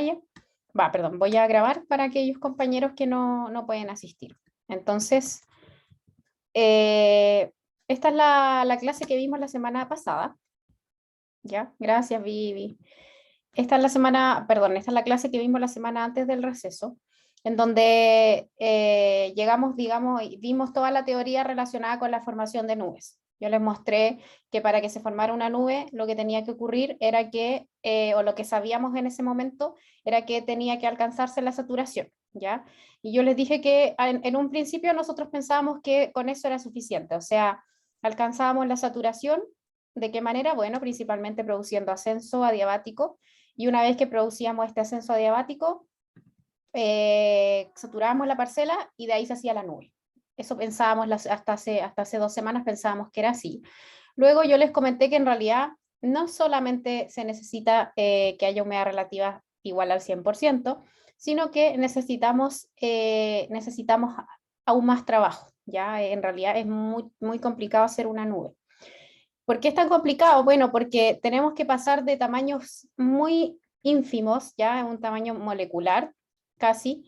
pantalla. Perdón, voy a grabar para aquellos compañeros que no pueden asistir. Entonces, esta es la clase que vimos la semana pasada. ¿Ya? Gracias, Vivi. Esta es la clase que vimos la semana antes del receso, en donde llegamos, digamos, y vimos toda la teoría relacionada con la formación de nubes. Yo les mostré que para que se formara una nube, lo que tenía que ocurrir era que, o lo que sabíamos en ese momento, era que tenía que alcanzarse la saturación, ¿ya? Y yo les dije que en un principio nosotros pensábamos que con eso era suficiente, o sea, alcanzábamos la saturación. ¿De qué manera? Bueno, principalmente produciendo ascenso adiabático, y una vez que producíamos este ascenso adiabático, saturábamos la parcela y de ahí se hacía la nube. Eso pensábamos hasta hace 2 semanas, pensábamos que era así. Luego yo les comenté que en realidad no solamente se necesita que haya humedad relativa igual al 100%, sino que necesitamos aún más trabajo. ¿Ya? En realidad es muy, muy complicado hacer una nube. ¿Por qué es tan complicado? Bueno, porque tenemos que pasar de tamaños muy ínfimos, ya en un tamaño molecular casi,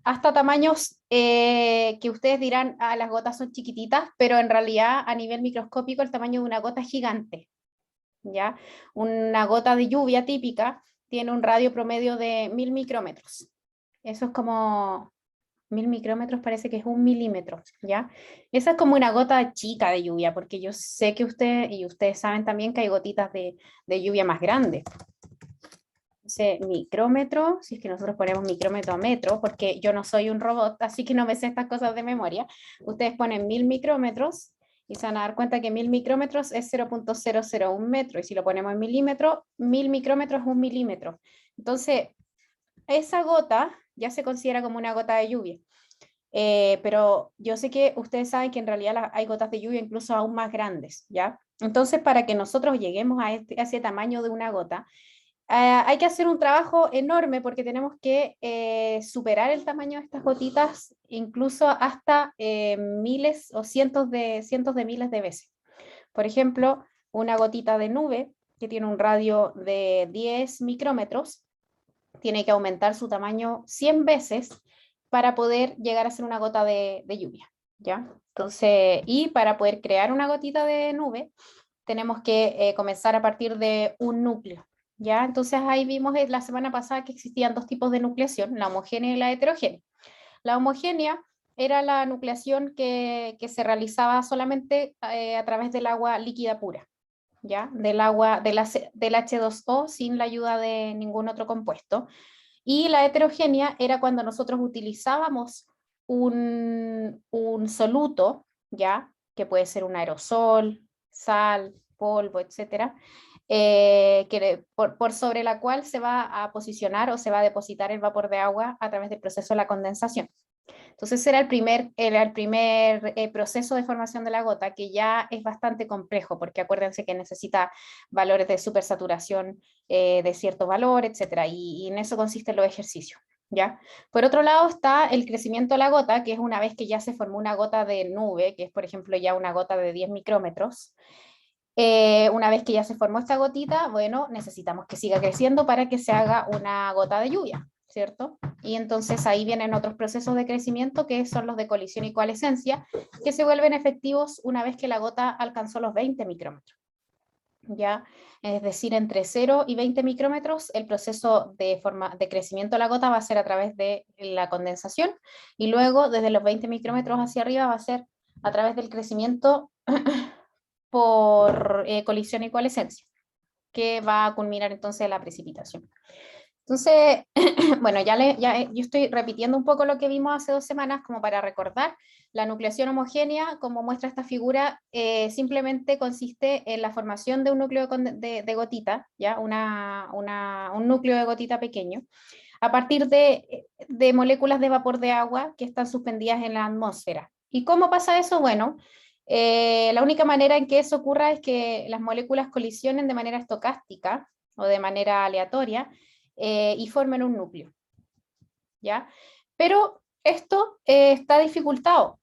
hasta tamaños que ustedes dirán, las gotas son chiquititas, pero en realidad a nivel microscópico el tamaño de una gota es gigante, ¿ya? Una gota de lluvia típica tiene un radio promedio de 1000 micrómetros. Eso es como 1000 micrómetros, parece que es 1 milímetro, ¿ya? Esa es como una gota chica de lluvia, porque yo sé que ustedes saben también que hay gotitas de lluvia más grandes. Entonces, micrómetro, si es que nosotros ponemos micrómetro a metro, porque yo no soy un robot, así que no me sé estas cosas de memoria. Ustedes ponen 1000 micrómetros y se van a dar cuenta que 1000 micrómetros es 0.001 metro, y si lo ponemos en milímetro, 1000 micrómetros es 1 milímetro. Entonces, esa gota ya se considera como una gota de lluvia. Pero yo sé que ustedes saben que en realidad hay gotas de lluvia incluso aún más grandes, ¿ya? Entonces, para que nosotros lleguemos a ese tamaño de una gota, hay que hacer un trabajo enorme, porque tenemos que superar el tamaño de estas gotitas incluso hasta miles o cientos de miles de veces. Por ejemplo, una gotita de nube que tiene un radio de 10 micrómetros tiene que aumentar su tamaño 100 veces para poder llegar a ser una gota de lluvia, ¿ya? Entonces, y para poder crear una gotita de nube, tenemos que comenzar a partir de un núcleo, ¿ya? Entonces ahí vimos la semana pasada que existían dos tipos de nucleación, la homogénea y la heterogénea. La homogénea era la nucleación que se realizaba solamente a través del agua líquida pura, ¿ya? Del agua, del H2O, sin la ayuda de ningún otro compuesto. Y la heterogénea era cuando nosotros utilizábamos un soluto, ¿ya? Que puede ser un aerosol, sal, polvo, etcétera, por sobre la cual se va a posicionar o se va a depositar el vapor de agua a través del proceso de la condensación. Entonces era el primer proceso de formación de la gota, que ya es bastante complejo, porque acuérdense que necesita valores de supersaturación de cierto valor, etcétera, y en eso consisten los ejercicios, ¿ya? Por otro lado está el crecimiento de la gota, que es una vez que ya se formó una gota de nube, que es por ejemplo ya una gota de 10 micrómetros. Una vez que ya se formó esta gotita, bueno, necesitamos que siga creciendo para que se haga una gota de lluvia, ¿cierto? Y entonces ahí vienen otros procesos de crecimiento, que son los de colisión y coalescencia, que se vuelven efectivos una vez que la gota alcanzó los 20 micrómetros. ¿Ya? Es decir, entre 0 y 20 micrómetros, el proceso de crecimiento de la gota va a ser a través de la condensación, y luego desde los 20 micrómetros hacia arriba va a ser a través del crecimiento por colisión y coalescencia, que va a culminar entonces la precipitación. Entonces, bueno, yo estoy repitiendo un poco lo que vimos hace 2 semanas, como para recordar. La nucleación homogénea, como muestra esta figura, simplemente consiste en la formación de un núcleo de gotita, ¿ya? Un núcleo de gotita pequeño, a partir de moléculas de vapor de agua que están suspendidas en la atmósfera. ¿Y cómo pasa eso? Bueno, la única manera en que eso ocurra es que las moléculas colisionen de manera estocástica o de manera aleatoria, y formen un núcleo, ¿ya? Pero esto está dificultado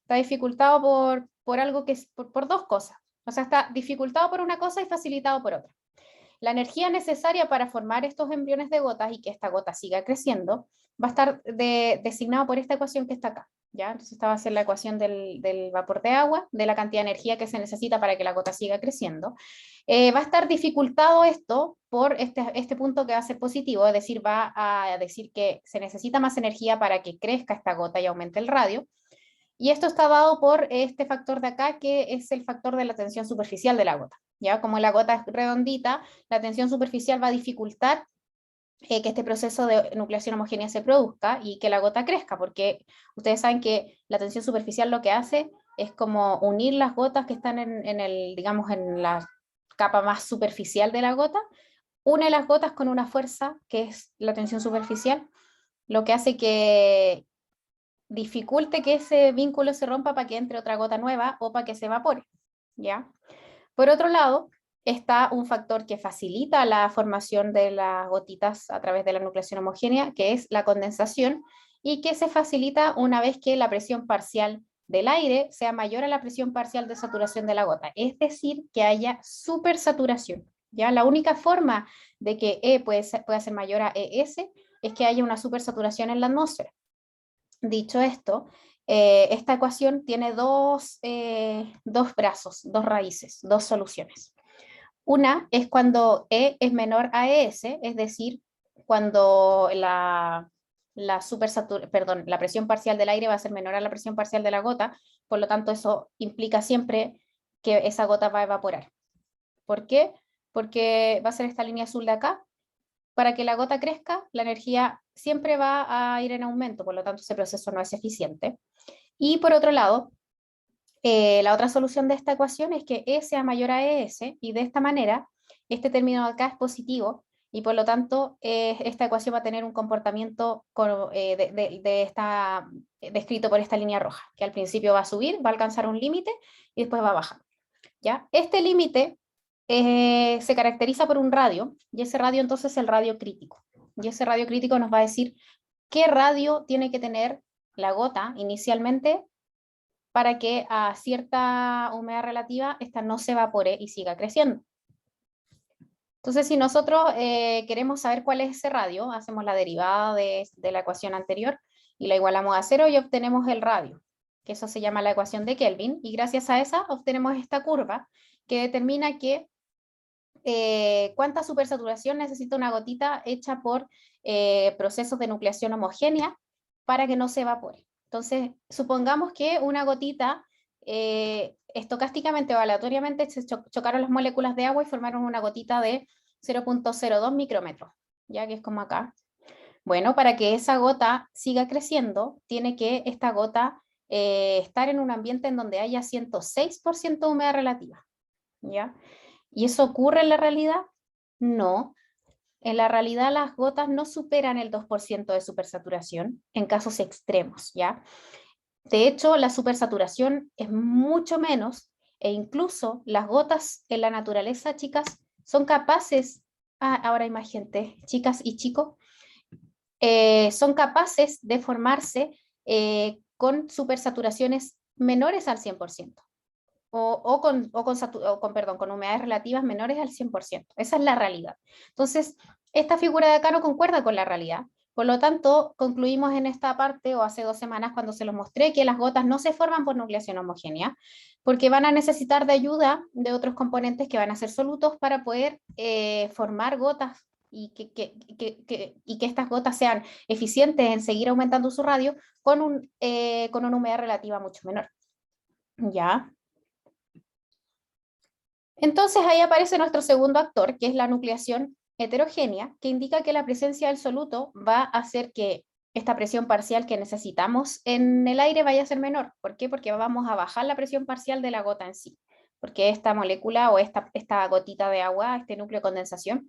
por algo que es por dos cosas. O sea, está dificultado por una cosa y facilitado por otra. La energía necesaria para formar estos embriones de gotas y que esta gota siga creciendo va a estar designado por esta ecuación que está acá. ¿Ya? Entonces esta va a ser la ecuación del vapor de agua, de la cantidad de energía que se necesita para que la gota siga creciendo. Va a estar dificultado esto por este punto que va a ser positivo, es decir, va a decir que se necesita más energía para que crezca esta gota y aumente el radio. Y esto está dado por este factor de acá, que es el factor de la tensión superficial de la gota. ¿Ya? Como la gota es redondita, la tensión superficial va a dificultar que este proceso de nucleación homogénea se produzca y que la gota crezca, porque ustedes saben que la tensión superficial lo que hace es como unir las gotas que están digamos, en la capa más superficial de la gota, une las gotas con una fuerza que es la tensión superficial, lo que hace que dificulte que ese vínculo se rompa para que entre otra gota nueva o para que se evapore, ¿ya? Por otro lado, está un factor que facilita la formación de las gotitas a través de la nucleación homogénea, que es la condensación, y que se facilita una vez que la presión parcial del aire sea mayor a la presión parcial de saturación de la gota, es decir, que haya supersaturación. ¿Ya? La única forma de que E pueda ser mayor a ES es que haya una supersaturación en la atmósfera. Dicho esto, esta ecuación tiene dos brazos, dos raíces, dos soluciones. Una es cuando E es menor a ES, es decir, cuando la presión parcial del aire va a ser menor a la presión parcial de la gota, por lo tanto eso implica siempre que esa gota va a evaporar. ¿Por qué? Porque va a ser esta línea azul de acá. Para que la gota crezca, la energía siempre va a ir en aumento, por lo tanto ese proceso no es eficiente. Y por otro lado, la otra solución de esta ecuación es que E sea mayor a ES y de esta manera este término de acá es positivo y por lo tanto esta ecuación va a tener un comportamiento descrito por esta línea roja, que al principio va a subir, va a alcanzar un límite y después va a bajar. ¿Ya? Este límite se caracteriza por un radio y ese radio entonces es el radio crítico. Y ese radio crítico nos va a decir qué radio tiene que tener la gota inicialmente para que a cierta humedad relativa esta no se evapore y siga creciendo. Entonces, si nosotros queremos saber cuál es ese radio, hacemos la derivada de la ecuación anterior y la igualamos a cero y obtenemos el radio, que eso se llama la ecuación de Kelvin, y gracias a esa obtenemos esta curva que determina que cuánta supersaturación necesita una gotita hecha por procesos de nucleación homogénea para que no se evapore. Entonces, supongamos que una gotita estocásticamente o aleatoriamente se chocaron las moléculas de agua y formaron una gotita de 0.02 micrómetros, ya que es como acá. Bueno, para que esa gota siga creciendo, tiene que esta gota estar en un ambiente en donde haya 106% de humedad relativa, ¿ya? ¿Y eso ocurre en la realidad? No. En la realidad las gotas no superan el 2% de supersaturación en casos extremos, ¿ya? De hecho, la supersaturación es mucho menos e incluso las gotas en la naturaleza, chicas, son capaces, ahora hay más gente, chicas y chicos, son capaces de formarse con supersaturaciones menores al 100% con humedades relativas menores al 100%. Esa es la realidad. Entonces, esta figura de acá no concuerda con la realidad. Por lo tanto, concluimos en esta parte, o hace 2 semanas cuando se los mostré, que las gotas no se forman por nucleación homogénea, porque van a necesitar de ayuda de otros componentes que van a ser solutos para poder formar gotas y que estas gotas sean eficientes en seguir aumentando su radio con una humedad relativa mucho menor. ¿Ya? Entonces ahí aparece nuestro segundo actor, que es la nucleación heterogénea, que indica que la presencia del soluto va a hacer que esta presión parcial que necesitamos en el aire vaya a ser menor. ¿Por qué? Porque vamos a bajar la presión parcial de la gota en sí, porque esta molécula o esta gotita de agua, este núcleo de condensación,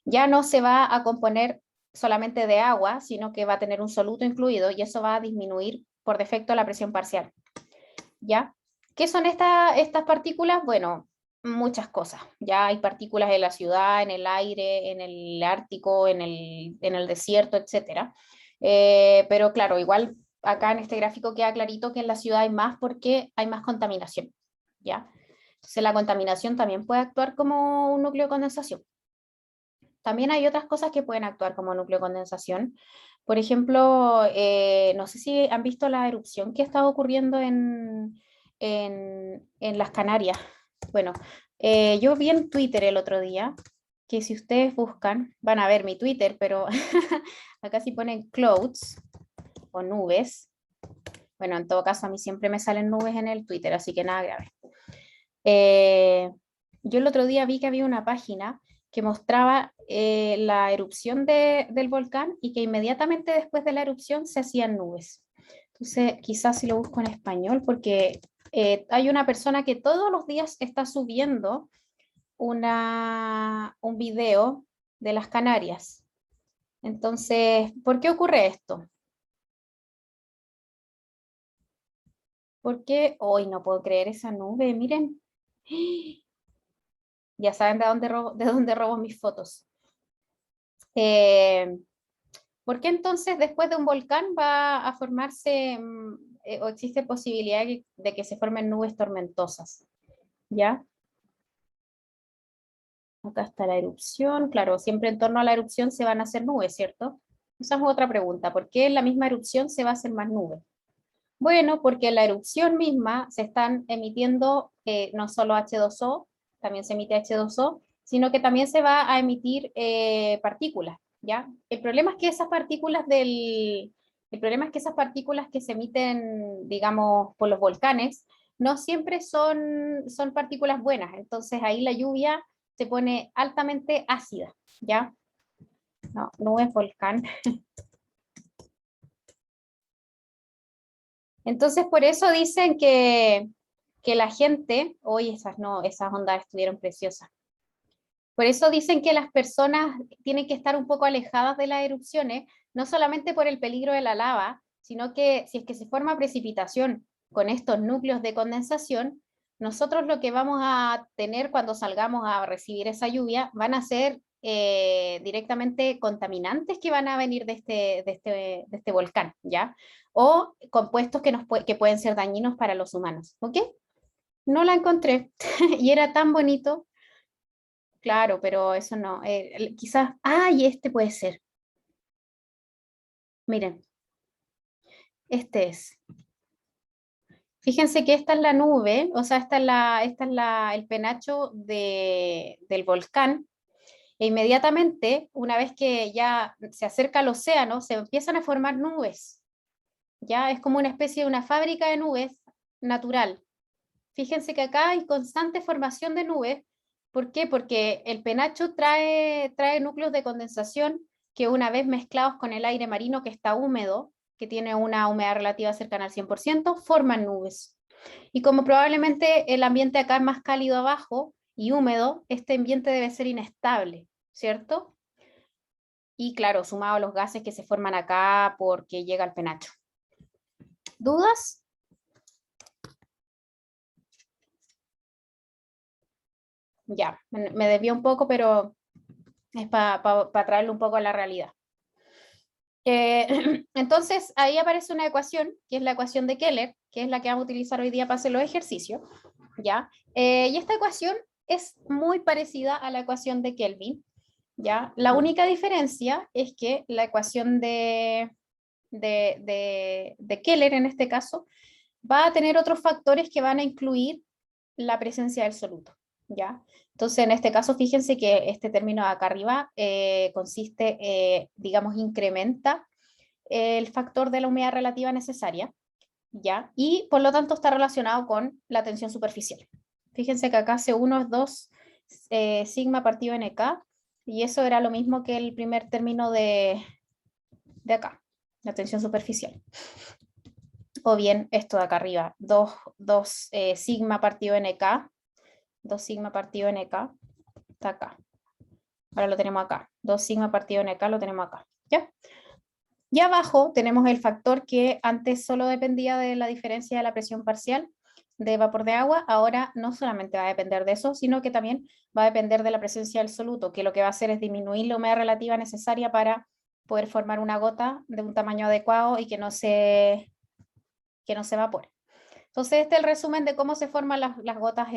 ya no se va a componer solamente de agua, sino que va a tener un soluto incluido y eso va a disminuir por defecto la presión parcial. ¿Ya? ¿Qué son estas partículas? Bueno, muchas cosas. Ya hay partículas en la ciudad, en el aire, en el Ártico, en el desierto, etc. Pero claro, igual acá en este gráfico queda clarito que en la ciudad hay más porque hay más contaminación. ¿Ya? Entonces la contaminación también puede actuar como un núcleo de condensación. También hay otras cosas que pueden actuar como núcleo de condensación. Por ejemplo, no sé si han visto la erupción que está ocurriendo en las Canarias. Bueno, yo vi en Twitter el otro día que si ustedes buscan, van a ver mi Twitter, pero acá si ponen clouds o nubes, bueno, en todo caso a mí siempre me salen nubes en el Twitter, así que nada grave. Yo el otro día vi que había una página que mostraba la erupción del volcán y que inmediatamente después de la erupción se hacían nubes. Entonces, quizás si lo busco en español, porque hay una persona que todos los días está subiendo un video de las Canarias. Entonces, ¿por qué ocurre esto? Porque hoy no puedo creer esa nube, miren. Ya saben de dónde robo mis fotos. Eh, ¿Por qué entonces después de un volcán va a formarse o existe posibilidad de que se formen nubes tormentosas? ¿Ya? Acá está la erupción. Claro, siempre en torno a la erupción se van a hacer nubes, ¿cierto? Esa es otra pregunta. ¿Por qué en la misma erupción se va a hacer más nubes? Bueno, porque en la erupción misma se están emitiendo no solo H2O, también se emite H2O, sino que también se va a emitir partículas, ¿ya? El problema es que esas partículas que se emiten, digamos, por los volcanes, no siempre son partículas buenas, entonces ahí la lluvia se pone altamente ácida, ¿ya? No es volcán. Entonces, por eso dicen que la gente, hoy esas no, esas ondas estuvieron preciosas. Por eso dicen que las personas tienen que estar un poco alejadas de las erupciones, no solamente por el peligro de la lava, sino que si es que se forma precipitación con estos núcleos de condensación, nosotros lo que vamos a tener cuando salgamos a recibir esa lluvia van a ser directamente contaminantes que van a venir de este volcán, ¿ya? O compuestos que pueden ser dañinos para los humanos, ¿ok? No la encontré y era tan bonito. Claro, pero eso no. Quizás, y este puede ser. Miren, este es. Fíjense que esta es la nube, o sea, el penacho del volcán. E inmediatamente, una vez que ya se acerca al océano, se empiezan a formar nubes. Ya es como una especie de una fábrica de nubes natural. Fíjense que acá hay constante formación de nubes. ¿Por qué? Porque el penacho trae núcleos de condensación que una vez mezclados con el aire marino que está húmedo, que tiene una humedad relativa cercana al 100%, forman nubes. Y como probablemente el ambiente acá es más cálido abajo y húmedo, este ambiente debe ser inestable, ¿cierto? Y claro, sumado a los gases que se forman acá porque llega el penacho. ¿Dudas? Ya, me desvío un poco, pero es para traerlo un poco a la realidad. Entonces, ahí aparece una ecuación, que es la ecuación de Keller, que es la que vamos a utilizar hoy día para hacer los ejercicios, ¿ya? Y esta ecuación es muy parecida a la ecuación de Kelvin, ¿ya? La única diferencia es que la ecuación de Keller, en este caso, va a tener otros factores que van a incluir la presencia del soluto, ¿ya? Entonces, en este caso, fíjense que este término de acá arriba consiste, digamos, incrementa el factor de la humedad relativa necesaria, ¿ya? Y por lo tanto está relacionado con la tensión superficial. Fíjense que acá C1 es 2 sigma partido NK, y eso era lo mismo que el primer término de acá, la tensión superficial. O bien esto de acá arriba, 2 sigma partido NK, 2 sigma partido NK, está acá. Ahora lo tenemos acá. 2 sigma partido NK lo tenemos acá. ¿Ya? Y abajo tenemos el factor que antes solo dependía de la diferencia de la presión parcial de vapor de agua, ahora no solamente va a depender de eso, sino que también va a depender de la presencia del soluto, que lo que va a hacer es disminuir la humedad relativa necesaria para poder formar una gota de un tamaño adecuado y que no se evapore. Entonces, este es el resumen de cómo se forman las gotas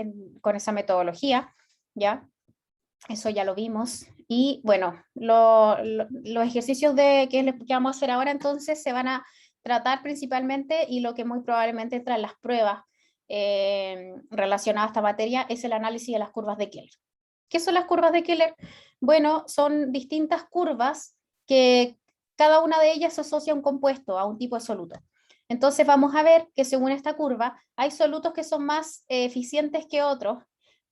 con esa metodología, ¿ya? Eso ya lo vimos. Y bueno, los ejercicios que vamos a hacer ahora entonces se van a tratar principalmente, y lo que muy probablemente entra en las pruebas relacionadas a esta materia es el análisis de las curvas de Keller. ¿Qué son las curvas de Keller? Bueno, son distintas curvas que cada una de ellas se asocia a un compuesto, a un tipo de soluto. Entonces vamos a ver que según esta curva hay solutos que son más eficientes que otros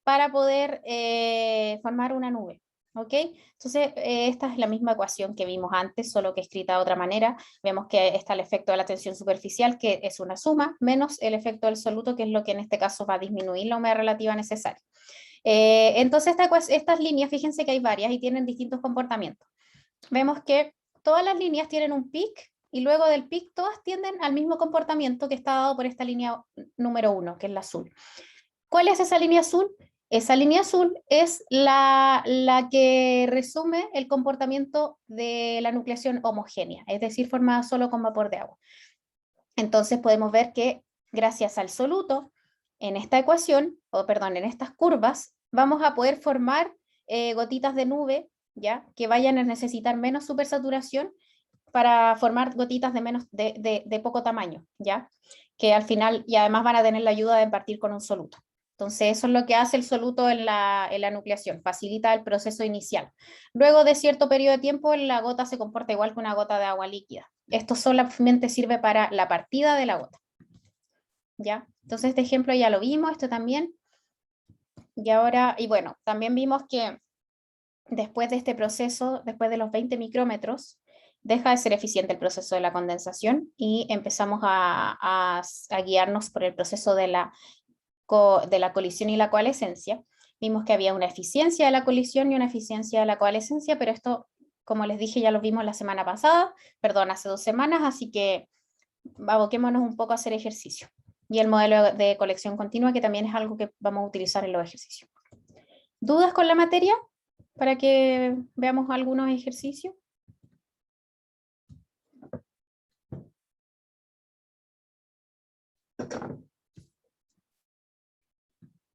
para poder formar una nube. ¿Ok? Entonces, esta es la misma ecuación que vimos antes, solo que escrita de otra manera. Vemos que está el efecto de la tensión superficial, que es una suma, menos el efecto del soluto, que es lo que en este caso va a disminuir la humedad relativa necesaria. Entonces, estas líneas, fíjense que hay varias y tienen distintos comportamientos. Vemos que todas las líneas tienen un pic, y luego del pic todas tienden al mismo comportamiento que está dado por esta línea número 1, que es la azul. ¿Cuál es esa línea azul? Esa línea azul es la que resume el comportamiento de la nucleación homogénea, es decir, formada solo con vapor de agua. Entonces podemos ver que gracias al soluto, en esta ecuación, o perdón, en estas curvas, vamos a poder formar gotitas de nube, ¿ya? Que vayan a necesitar menos supersaturación para formar gotitas de poco tamaño, ¿ya? Que al final, y además van a tener la ayuda de partir con un soluto. Entonces, eso es lo que hace el soluto en la nucleación, facilita el proceso inicial. Luego de cierto periodo de tiempo, la gota se comporta igual que una gota de agua líquida. Esto solamente sirve para la partida de la gota, ¿ya? Entonces, este ejemplo ya lo vimos, esto también. Y ahora, y bueno, también vimos que después de este proceso, después de los 20 micrómetros, deja de ser eficiente el proceso de la condensación y empezamos a guiarnos por el proceso de la colisión y la coalescencia. Vimos que había una eficiencia de la colisión y una eficiencia de la coalescencia, pero esto, como les dije, ya lo vimos la semana pasada, perdón, hace 2 semanas, así que aboquémonos un poco a hacer ejercicio. Y el modelo de colección continua, que también es algo que vamos a utilizar en los ejercicios. ¿Dudas con la materia? Para que veamos algunos ejercicios.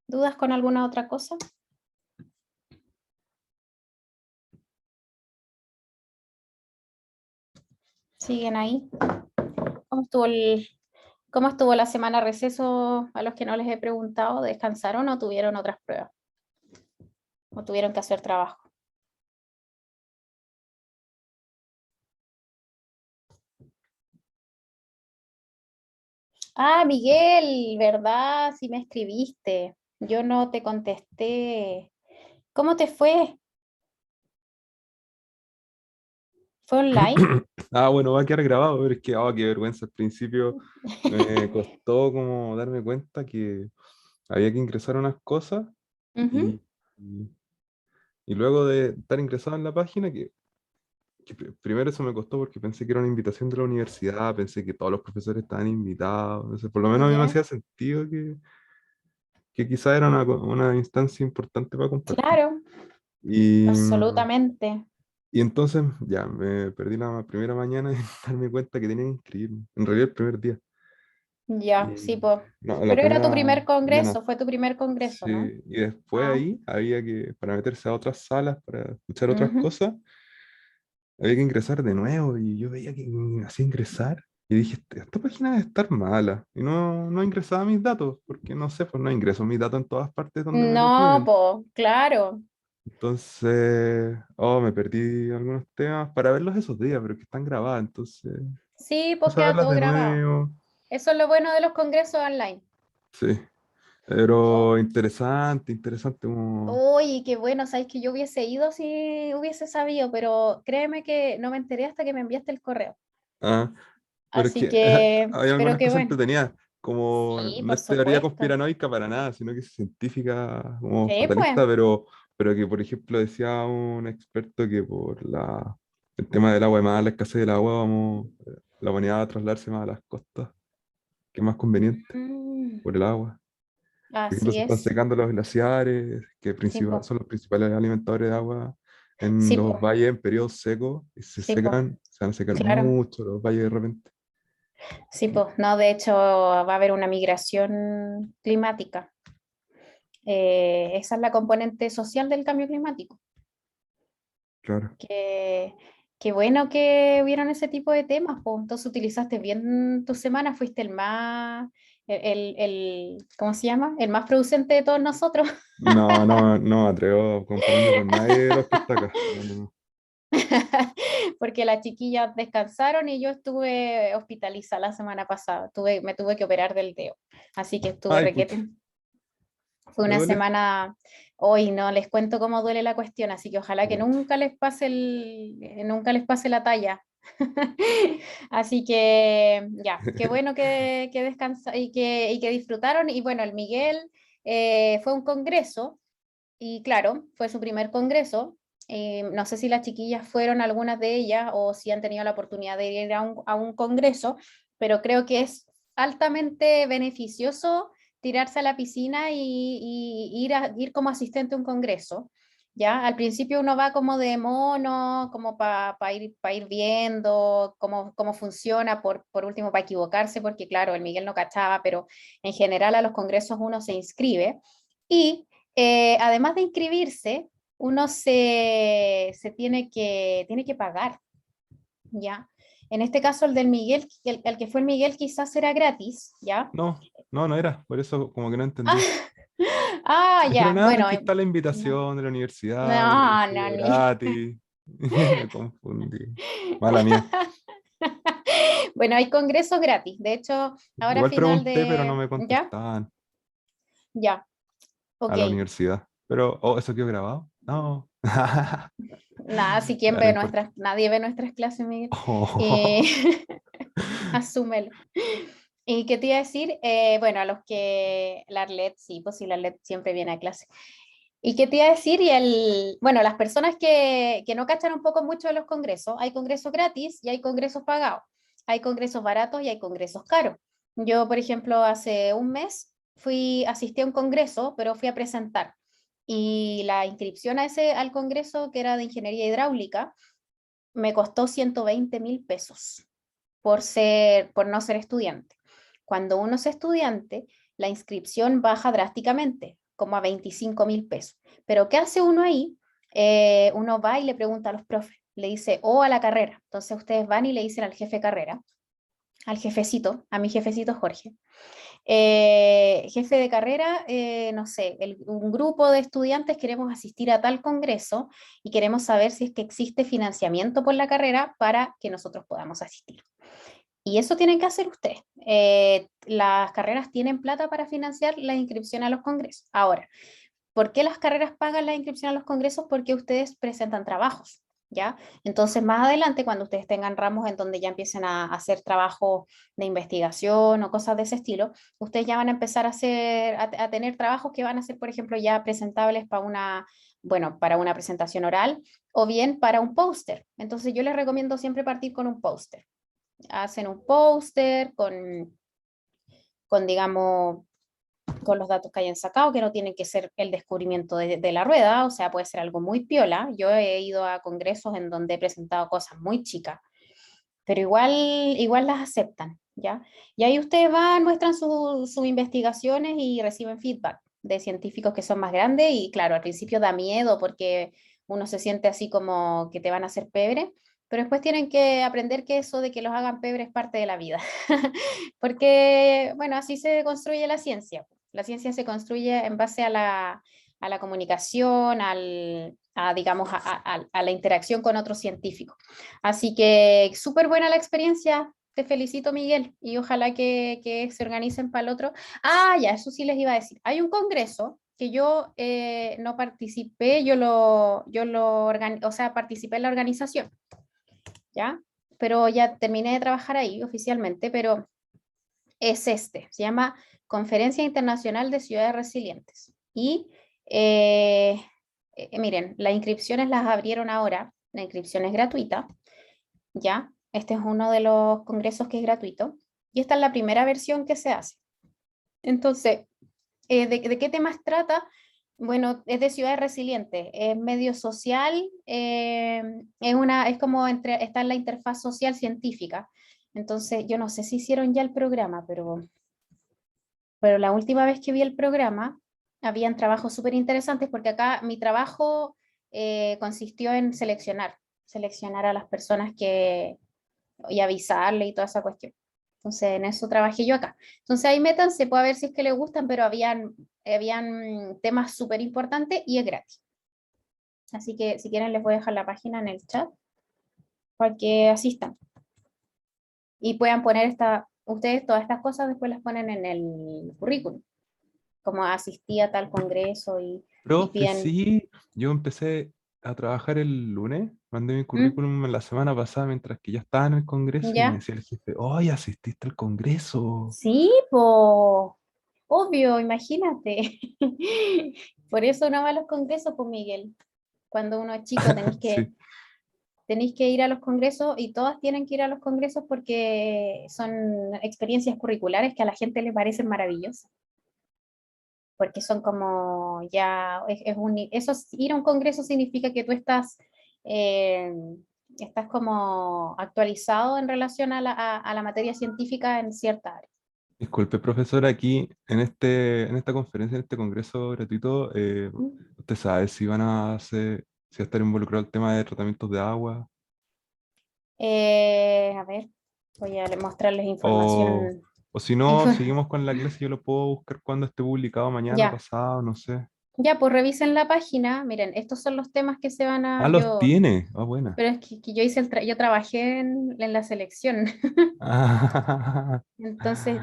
¿Dudas con alguna otra cosa? ¿Siguen ahí? ¿Cómo estuvo cómo estuvo la semana receso a los que no les he preguntado? ¿Descansaron o tuvieron otras pruebas? ¿O tuvieron que hacer trabajo? Ah, Miguel, ¿verdad? Sí me escribiste. Yo no te contesté. ¿Cómo te fue? ¿Fue online? Ah, bueno, va a quedar grabado, pero es que, qué vergüenza. Al principio me costó como darme cuenta que había que ingresar unas cosas Ujú. y, y, y luego de estar ingresado en la página, primero eso me costó porque pensé que era una invitación de la universidad, pensé que todos los profesores estaban invitados, no sé, por lo menos a mí me Ya, hacía sentido que quizá era una instancia importante para compartir. claro, Y, absolutamente. y entonces ya me perdí la primera mañana en darme cuenta que tenía que inscribirme, en realidad el primer día. Ya, Y sí, pues. no, la Pero era tu primera primer mañana, congreso, fue tu primer congreso, sí. ¿no? Y después Ah, ahí había que, para meterse a otras salas, para escuchar otras ujú. cosas, había que ingresar de nuevo. Y yo veía que hacía ingresar. Y dije, esta página debe estar mala. Y no ingresaba mis datos, porque no sé, pues no ingreso mis datos en todas partes donde me lo No, piden. pues, claro. Entonces, me perdí algunos temas para verlos esos días, pero que están grabados. Entonces, Sí, pues puse a queda verlas todo de grabado. nuevo. Eso es lo bueno de los congresos online. Sí, pero interesante, interesante como... Uy, qué bueno, sabes que yo hubiese ido si hubiese sabido, pero créeme que no me enteré hasta que me enviaste el correo. Ah, pero es Así que que, hay pero algunas qué cosas bueno. entretenidas, como Sí, no por es teoría supuesto. conspiranoica para nada, sino que es científica como Sí, pues. fatalista, pero que, por ejemplo, decía un experto que el tema del agua y más la escasez del agua, la humanidad va a trasladarse más a las costas, que es más conveniente Mm, por el agua. Por ejemplo, así se están es. secando los glaciares, que Sí, pues. son los principales alimentadores de agua en Sí, los pues. valles en periodos secos, y Sí, pues. se van a secar Claro. mucho los valles de repente. Sí, pues. No, de hecho, va a haber una migración climática. Esa es la componente social del cambio climático. Claro. Qué bueno que hubieron ese tipo de temas, pues. Entonces utilizaste bien tu semana, fuiste el más, ¿cómo se llama? El más producente de todos nosotros. No, no, no me atrevo a compararme con nadie de los que está acá. No, no, no. Porque las chiquillas descansaron y yo estuve hospitalizada la semana pasada. Me tuve que operar del dedo. Así que estuve Ay, pucha, requete. Fue ¿te una duele? semana, hoy no les cuento cómo duele la cuestión, así que ojalá que Pucha. nunca les pase la talla. Así que ya, qué bueno que descansa y que disfrutaron. Y bueno, el Miguel fue un congreso y claro, fue su primer congreso. No sé si las chiquillas fueron algunas de ellas o si han tenido la oportunidad de ir a un congreso, pero creo que es altamente beneficioso tirarse a la piscina y ir como asistente a un congreso. ¿Ya? Al principio uno va como de mono, como pa ir viendo cómo funciona, por último para equivocarse, porque claro, el Miguel no cachaba, pero en general a los congresos uno se inscribe. Y además de inscribirse, uno tiene que pagar, ¿ya? En este caso, el del Miguel, el que fue el Miguel quizás era gratis, ¿ya? No, no, no era. Por eso como que no entendí. Pero Ya, nada, bueno, aquí está la no, invitación de la universidad, de no, estudio no, ni. gratis. Me confundí. Mala mía. Bueno, hay congresos gratis, de hecho, ahora a Igual final pregunté, pero no de, me ¿ya? contestaban Ya, a ok. la universidad. Pero, oh, ¿eso quedó grabado? No. Nada, si quien Ya no ve importa. nadie ve nuestras clases, Miguel. Eh, Oh. asúmelo. ¿Y qué te iba a decir? Bueno, a los que la Arlet, sí, pues sí, la Arlet siempre viene a clase. ¿Y qué te iba a decir? Bueno, las personas que no cachan un poco mucho de los congresos, hay congresos gratis y hay congresos pagados. Hay congresos baratos y hay congresos caros. Yo, por ejemplo, hace un mes asistí a un congreso, pero fui a presentar. Y la inscripción al congreso, que era de ingeniería hidráulica, me costó 120.000 pesos por no ser estudiante. Cuando uno es estudiante, la inscripción baja drásticamente, como a 25.000 pesos. Pero ¿qué hace uno ahí? Uno va y le pregunta a los profes, le dice, o a la carrera. Entonces ustedes van y le dicen al jefe de carrera, al jefecito, a mi jefecito Jorge, jefe de carrera, no sé, un grupo de estudiantes queremos asistir a tal congreso y queremos saber si es que existe financiamiento por la carrera para que nosotros podamos asistir. Y eso tienen que hacer ustedes. Las carreras tienen plata para financiar la inscripción a los congresos. Ahora, ¿por qué las carreras pagan la inscripción a los congresos? Porque ustedes presentan trabajos, ¿ya? Entonces, más adelante, cuando ustedes tengan ramos en donde ya empiecen a hacer trabajo de investigación o cosas de ese estilo, ustedes ya van a empezar a tener trabajos que van a ser, por ejemplo, ya presentables bueno, para una presentación oral o bien para un póster. Entonces, yo les recomiendo siempre partir con un póster. Hacen un póster digamos, con los datos que hayan sacado, que no tienen que ser el descubrimiento de la rueda, o sea, puede ser algo muy piola. Yo he ido a congresos en donde he presentado cosas muy chicas, pero igual las aceptan, ¿ya? Y ahí ustedes van, muestran sus investigaciones y reciben feedback de científicos que son más grandes y claro, al principio da miedo porque uno se siente así como que te van a hacer pebre, pero después tienen que aprender que eso de que los hagan pebre es parte de la vida, porque bueno, así se construye la ciencia. La ciencia se construye en base a la comunicación, digamos, a la interacción con otros científicos. Así que súper buena la experiencia. Te felicito, Miguel, y ojalá que se organicen para el otro. Ya, eso sí les iba a decir. Hay un congreso que yo no participé, o sea, participé en la organización, ¿ya? Pero ya terminé de trabajar ahí oficialmente, pero es se llama Conferencia Internacional de Ciudades Resilientes. Y eh, miren, las inscripciones las abrieron ahora, la inscripción es gratuita, ¿ya? Este es uno de los congresos que es gratuito y esta es la primera versión que se hace. Entonces, ¿de qué temas trata? Bueno, es de ciudades resilientes, es medio social, es como está en la interfaz social científica. Entonces, yo no sé si hicieron ya el programa, pero la última vez que vi el programa, habían trabajos súper interesantes, porque acá mi trabajo consistió en seleccionar a las personas y avisarle y toda esa cuestión. Entonces, en eso trabajé yo acá. Entonces, ahí métanse, puede ver si es que les gustan, pero habían temas súper importantes y es gratis. Así que si quieren les voy a dejar la página en el chat para que asistan y puedan poner ustedes todas estas cosas, después las ponen en el currículum, como asistí a tal congreso y Profe, piden, sí, yo empecé a trabajar el lunes, mandé mi ¿Mm? currículum la semana pasada mientras que ya estaba en el congreso y me ¿Ya? decía el jefe, ¡ay, asististe al congreso! Sí, pues, obvio, imagínate. Por eso uno va a los congresos, pues Miguel. Cuando uno es chico Sí, tenéis que ir a los congresos y todas tienen que ir a los congresos porque son experiencias curriculares que a la gente le parecen maravillosas. Porque son como ya, ir a un congreso significa que tú eh, estás como actualizado en relación a la materia científica en cierta área. disculpe, profesora, aquí en esta conferencia, en este congreso gratuito, ¿usted sabe si van a hacer, si va a estar involucrado el tema de tratamientos de agua? A ver, voy a mostrarles O, información. o si no, info- seguimos con la clase, yo lo puedo buscar cuando esté publicado mañana, ya, pasado, no sé. ya, pues revisen la página. Miren, estos son los temas que se van Ah, a. los tiene. Ah, buena. Pero es que yo yo trabajé en la selección. Ah, Entonces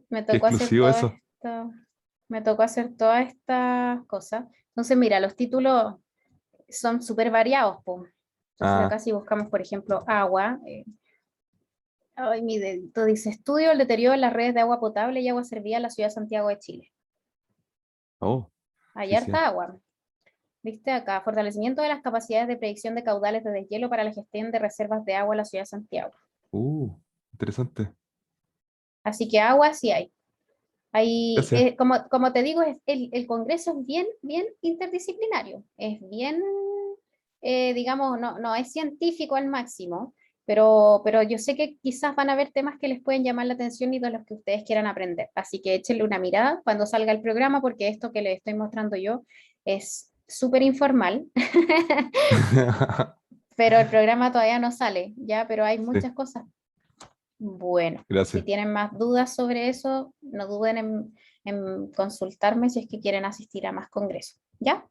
me qué tocó hacer exclusivo todo eso. esto, me tocó hacer todas estas cosas. Entonces, mira, los títulos son súper variados, po. Entonces, Ah, acá si buscamos, por ejemplo, agua, ay, mi dedito dice estudio el deterioro en las redes de agua potable y agua servida en la ciudad de Santiago de Chile. oh, Hay sí, sí. harta agua. ¿Viste acá? Fortalecimiento de las capacidades de predicción de caudales de deshielo para la gestión de reservas de agua en la ciudad de Santiago. Uh, interesante. Así que agua sí hay. Gracias. Como te digo, el Congreso es bien, bien interdisciplinario, es bien, digamos, no es científico al máximo, pero yo sé que quizás van a haber temas que les pueden llamar la atención y de los que ustedes quieran aprender. Así que échenle una mirada cuando salga el programa, porque esto que les estoy mostrando yo es súper informal, pero el programa todavía no sale, ¿ya? Pero hay Sí, muchas cosas. Bueno, si gracias. tienen más dudas sobre eso, no duden en consultarme si es que quieren asistir a más congresos, ¿ya?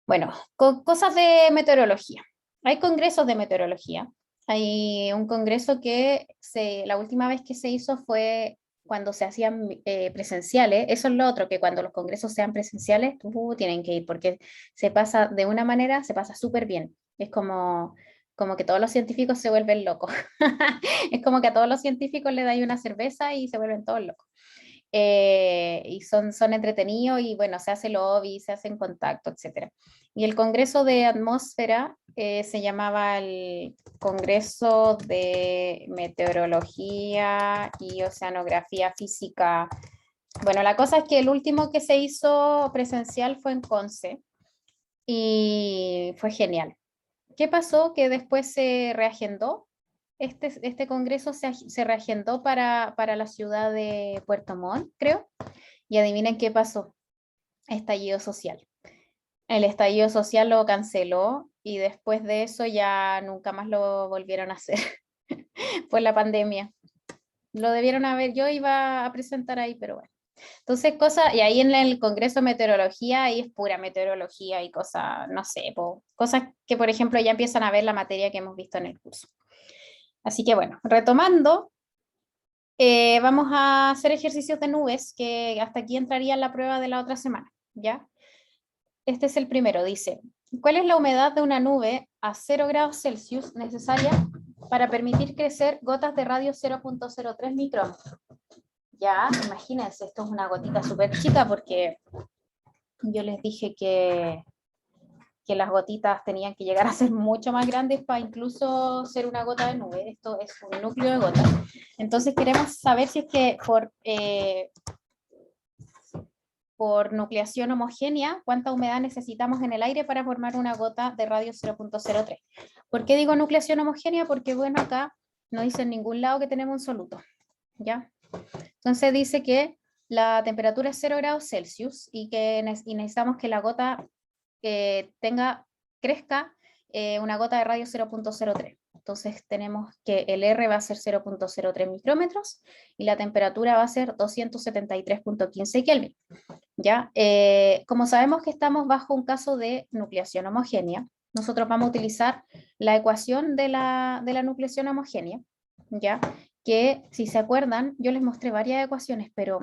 Bueno, cosas de meteorología. Hay congresos de meteorología. Hay un congreso la última vez que se hizo fue cuando se hacían presenciales. Eso es lo otro, que cuando los congresos sean presenciales, tienen que ir, porque se pasa de una manera, se pasa súper bien. Es como que todos los científicos se vuelven locos. Es como que a todos los científicos le dais una cerveza y se vuelven todos locos. Y son entretenidos y bueno, se hace lobby, se hacen contacto, etcétera. Y el Congreso de Atmósfera se llamaba el Congreso de Meteorología y Oceanografía Física. Bueno, la cosa es que el último que se hizo presencial fue en Conce y fue genial. ¿Qué pasó? Que después se reagendó. Este congreso se reagendó para la ciudad de Puerto Montt, creo. Y adivinen qué pasó. Estallido social. El estallido social lo canceló y después de eso ya nunca más lo volvieron a hacer. Fue la pandemia. Lo debieron haber, yo iba a presentar ahí, pero bueno. Entonces, y ahí en el Congreso de Meteorología, ahí es pura meteorología y cosas, no sé, cosas que, por ejemplo, ya empiezan a ver la materia que hemos visto en el curso. Así que bueno, retomando, vamos a hacer ejercicios de nubes, que hasta aquí entraría en la prueba de la otra semana, ¿ya? Este es el primero, dice, ¿cuál es la humedad de una nube a 0 grados Celsius necesaria para permitir crecer gotas de radio 0,03 micrómetros? Ya, imagínense, esto es una gotita súper chica porque yo les dije que las gotitas tenían que llegar a ser mucho más grandes para incluso ser una gota de nube. Esto es un núcleo de gota. Entonces queremos saber si es que por nucleación homogénea, cuánta humedad necesitamos en el aire para formar una gota de radio 0,03. ¿Por qué digo nucleación homogénea? Porque bueno, acá no dice en ningún lado que tenemos un soluto, ¿ya? Entonces dice que la temperatura es 0 grados Celsius y necesitamos que la gota crezca una gota de radio 0.03. Entonces tenemos que el R va a ser 0.03 micrómetros y la temperatura va a ser 273.15 Kelvin. ¿Ya? Como sabemos que estamos bajo un caso de nucleación homogénea, nosotros vamos a utilizar la ecuación de la nucleación homogénea, ¿ya? Que si se acuerdan, yo les mostré varias ecuaciones, pero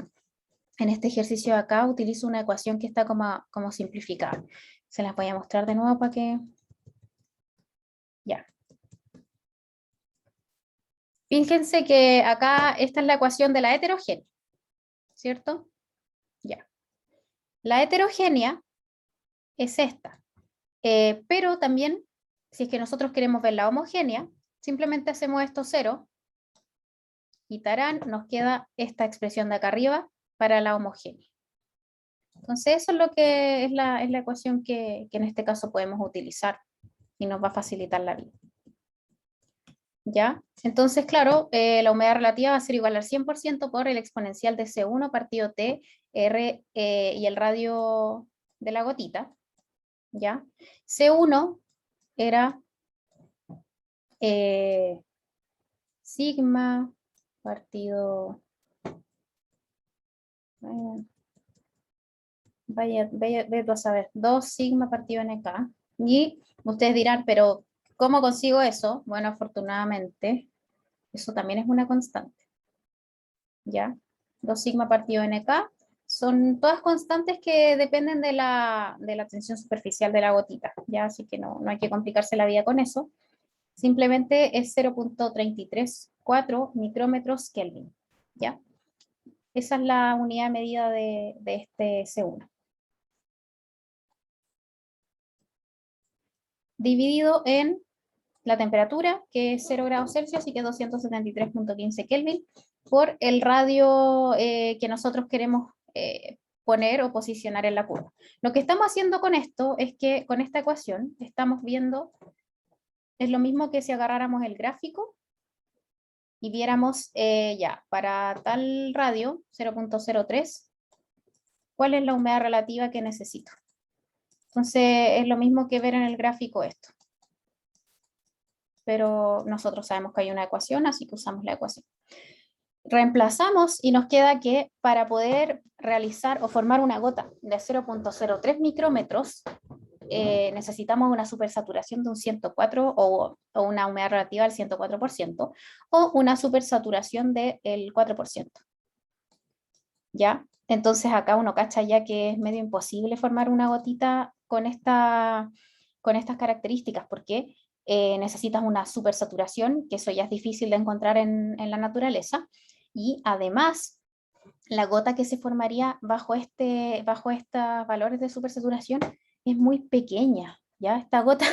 en este ejercicio de acá utilizo una ecuación que está como simplificada. Se las voy a mostrar de nuevo para que... Ya. Fíjense que acá esta es la ecuación de la heterogénea, ¿cierto? Ya. La heterogénea es esta. Pero también, si es que nosotros queremos ver la homogénea, simplemente hacemos esto 0 y tarán, nos queda esta expresión de acá arriba para la homogénea. Entonces eso es lo que es la ecuación que en este caso podemos utilizar y nos va a facilitar la vida. ¿Ya? Entonces, claro, la humedad relativa va a ser igual al 100% por el exponencial de C1 partido T, R y el radio de la gotita. ¿Ya? C1 era sigma partido... Vaya tú a saber, 2 sigma partido NK. Y ustedes dirán, pero ¿cómo consigo eso? Bueno, afortunadamente, eso también es una constante. ¿Ya? 2 sigma partido NK son todas constantes que dependen de la tensión superficial de la gotita, ¿ya? Así que no hay que complicarse la vida con eso. Simplemente es 0.334 micrómetros Kelvin, ¿ya? Esa es la unidad de medida de este C1. Dividido en la temperatura, que es 0 grados Celsius y que es 273.15 Kelvin, por el radio que nosotros queremos poner o posicionar en la curva. Lo que estamos haciendo con esto es que con esta ecuación estamos viendo, es lo mismo que si agarráramos el gráfico y viéramos ya, para tal radio, 0.03, ¿cuál es la humedad relativa que necesito? Entonces es lo mismo que ver en el gráfico esto. Pero nosotros sabemos que hay una ecuación, así que usamos la ecuación. Reemplazamos y nos queda que para poder realizar o formar una gota de 0.03 micrómetros, necesitamos una supersaturación de un 104 o una humedad relativa del 104% o una supersaturación del 4%. ¿Ya? Entonces acá uno cacha ya que es medio imposible formar una gotita con estas características, porque necesitas una supersaturación, que eso ya es difícil de encontrar en la naturaleza, y además la gota que se formaría bajo estos valores de supersaturación es muy pequeña, ¿ya? Esta gota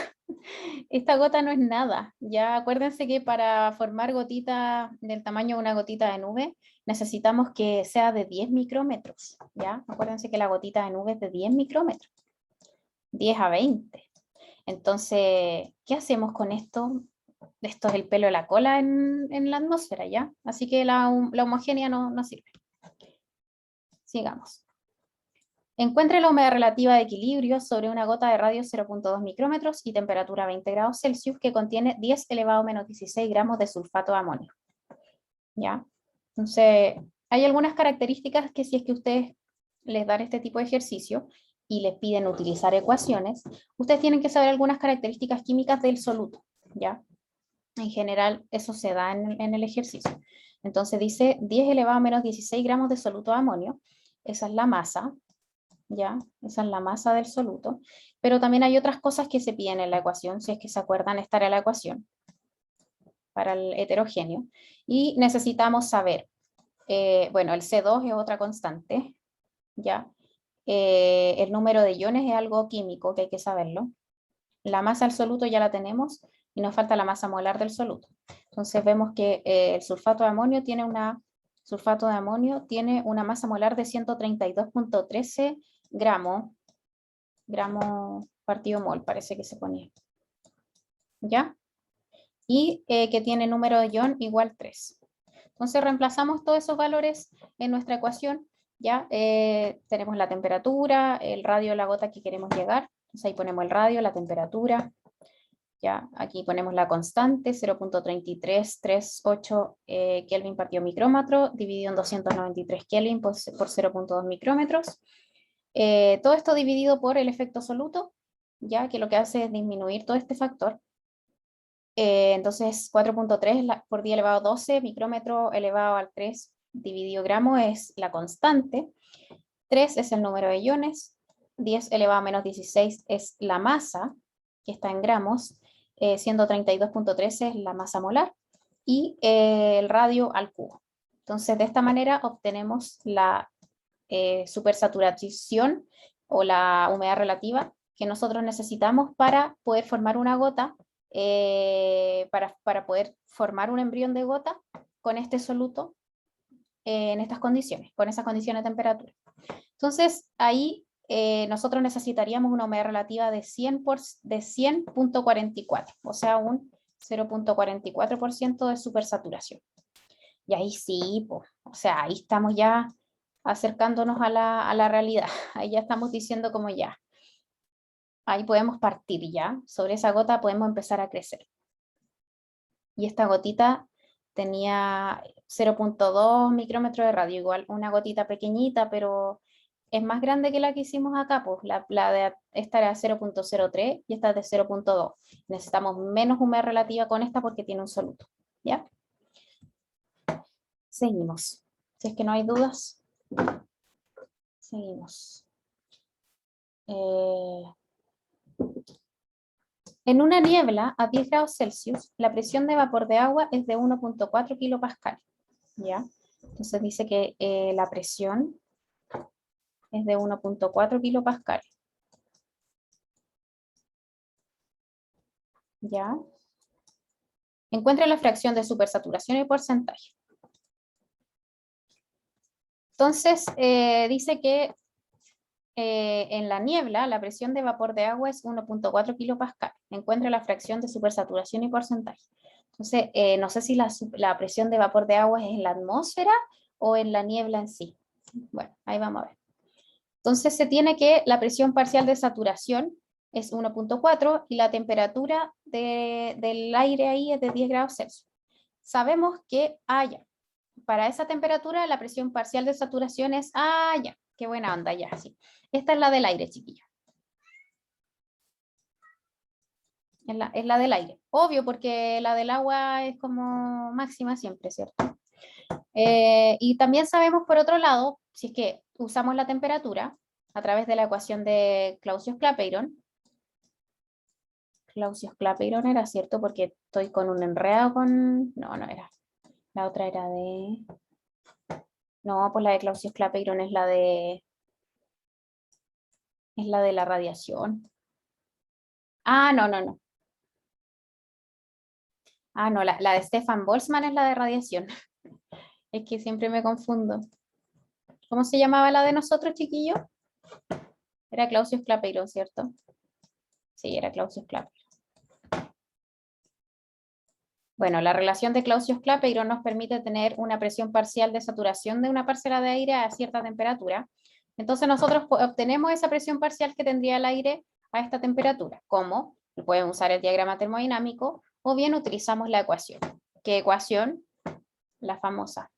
no es nada, ya acuérdense que para formar gotita del tamaño de una gotita de nube, necesitamos que sea de 10 micrómetros, ¿ya? Acuérdense que la gotita de nube es de 10 micrómetros, 10 a 20. Entonces, ¿qué hacemos con esto? Esto es el pelo de la cola en la atmósfera, ¿ya? Así que la homogénea no sirve. Sigamos. Encuentre la humedad relativa de equilibrio sobre una gota de radio 0.2 micrómetros y temperatura 20 grados Celsius que contiene 10 elevado a menos 16 gramos de sulfato de amonio. ¿Ya? Entonces, hay algunas características que si es que ustedes les dan este tipo de ejercicio y les piden utilizar ecuaciones, ustedes tienen que saber algunas características químicas del soluto, ¿ya? En general, eso se da en el ejercicio. Entonces dice 10 elevado a menos 16 gramos de soluto de amonio, esa es la masa, ¿ya? Esa es la masa del soluto, pero también hay otras cosas que se piden en la ecuación, si es que se acuerdan, esta era la ecuación para el heterogéneo, y necesitamos saber, bueno, el C2 es otra constante, ¿ya? El número de iones es algo químico que hay que saberlo, la masa del soluto ya la tenemos, y nos falta la masa molar del soluto. Entonces vemos que el sulfato de amonio tiene una masa molar de 132.13 gramos partido mol, parece que se ponía. ¿Ya? Y que tiene número de ion igual 3. Entonces reemplazamos todos esos valores en nuestra ecuación ¿ya? Tenemos la temperatura, el radio de la gota que queremos llegar. Entonces ahí ponemos el radio, la temperatura. ¿Ya? Aquí ponemos la constante, 0.3338 Kelvin partido micrómetro, dividido en 293 Kelvin por 0.2 micrómetros. Todo esto dividido por el efecto soluto, ya que lo que hace es disminuir todo este factor. Entonces 4.3 por 10 elevado a 12 micrómetro elevado al 3 dividido gramo es la constante, 3 es el número de iones, 10 elevado a menos 16 es la masa, que está en gramos, siendo 32.13 es la masa molar, y el radio al cubo. Entonces, de esta manera obtenemos la supersaturación o la humedad relativa que nosotros necesitamos para poder formar una gota, para poder formar un embrión de gota con este soluto en estas condiciones, con esas condiciones de temperatura. Entonces, ahí nosotros necesitaríamos una humedad relativa de 100.44, o sea, un 0.44% de supersaturación. Y ahí sí, pues, o sea, ahí estamos ya acercándonos a la realidad. Ahí ya estamos diciendo como ya. Ahí podemos partir ya. Sobre esa gota podemos empezar a crecer. Y esta gotita tenía 0.2 micrómetros de radio, igual una gotita pequeñita, pero es más grande que la que hicimos acá, pues esta era 0.03 y esta es de 0.2. Necesitamos menos humedad relativa con esta porque tiene un soluto, ¿ya? Seguimos. Si es que no hay dudas, seguimos. En una niebla a 10 grados Celsius, la presión de vapor de agua es de 1.4 kilopascal, ¿ya? Entonces dice que la presión es de 1.4 kilopascales. ¿Ya? Encuentra la fracción de supersaturación y porcentaje. Entonces, dice que en la niebla la presión de vapor de agua es 1.4 kilopascal. Encuentra la fracción de supersaturación y porcentaje. Entonces, no sé si la presión de vapor de agua es en la atmósfera o en la niebla en sí. Bueno, ahí vamos a ver. Entonces se tiene que la presión parcial de saturación es 1.4 y la temperatura del aire ahí es de 10 grados Celsius. Sabemos que para esa temperatura la presión parcial de saturación es, ya, qué buena onda, ya, sí. Esta es la del aire, chiquillos. Es la del aire. Obvio, porque la del agua es como máxima siempre, ¿cierto? Y también sabemos, por otro lado, si es que usamos la temperatura a través de la ecuación de Clausius-Clapeyron. Clausius-Clapeyron era cierto porque estoy con un enredo con... No, no era. La otra era de... No, pues la de Clausius-Clapeyron es la de... Es la de la radiación. No, no, no. No, la de Stefan Boltzmann es la de radiación. Es que siempre me confundo. ¿Cómo se llamaba la de nosotros, chiquillos? Era Clausius-Clapeyron, ¿cierto? Sí, era Clausius-Clapeyron. Bueno, la relación de Clausius-Clapeyron nos permite tener una presión parcial de saturación de una parcela de aire a cierta temperatura. Entonces nosotros obtenemos esa presión parcial que tendría el aire a esta temperatura. ¿Cómo? Podemos usar el diagrama termodinámico o bien utilizamos la ecuación. ¿Qué ecuación? La famosa.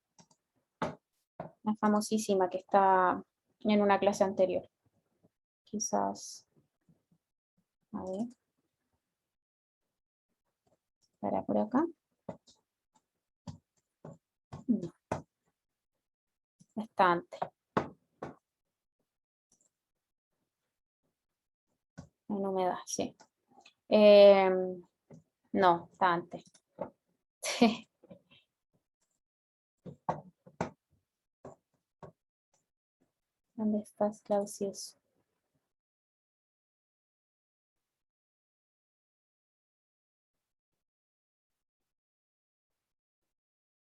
La famosísima que está en una clase anterior. Quizás... A ver. Para por acá. No. Está antes. En humedad, sí. No, está antes. ¿Dónde estás, Clausius?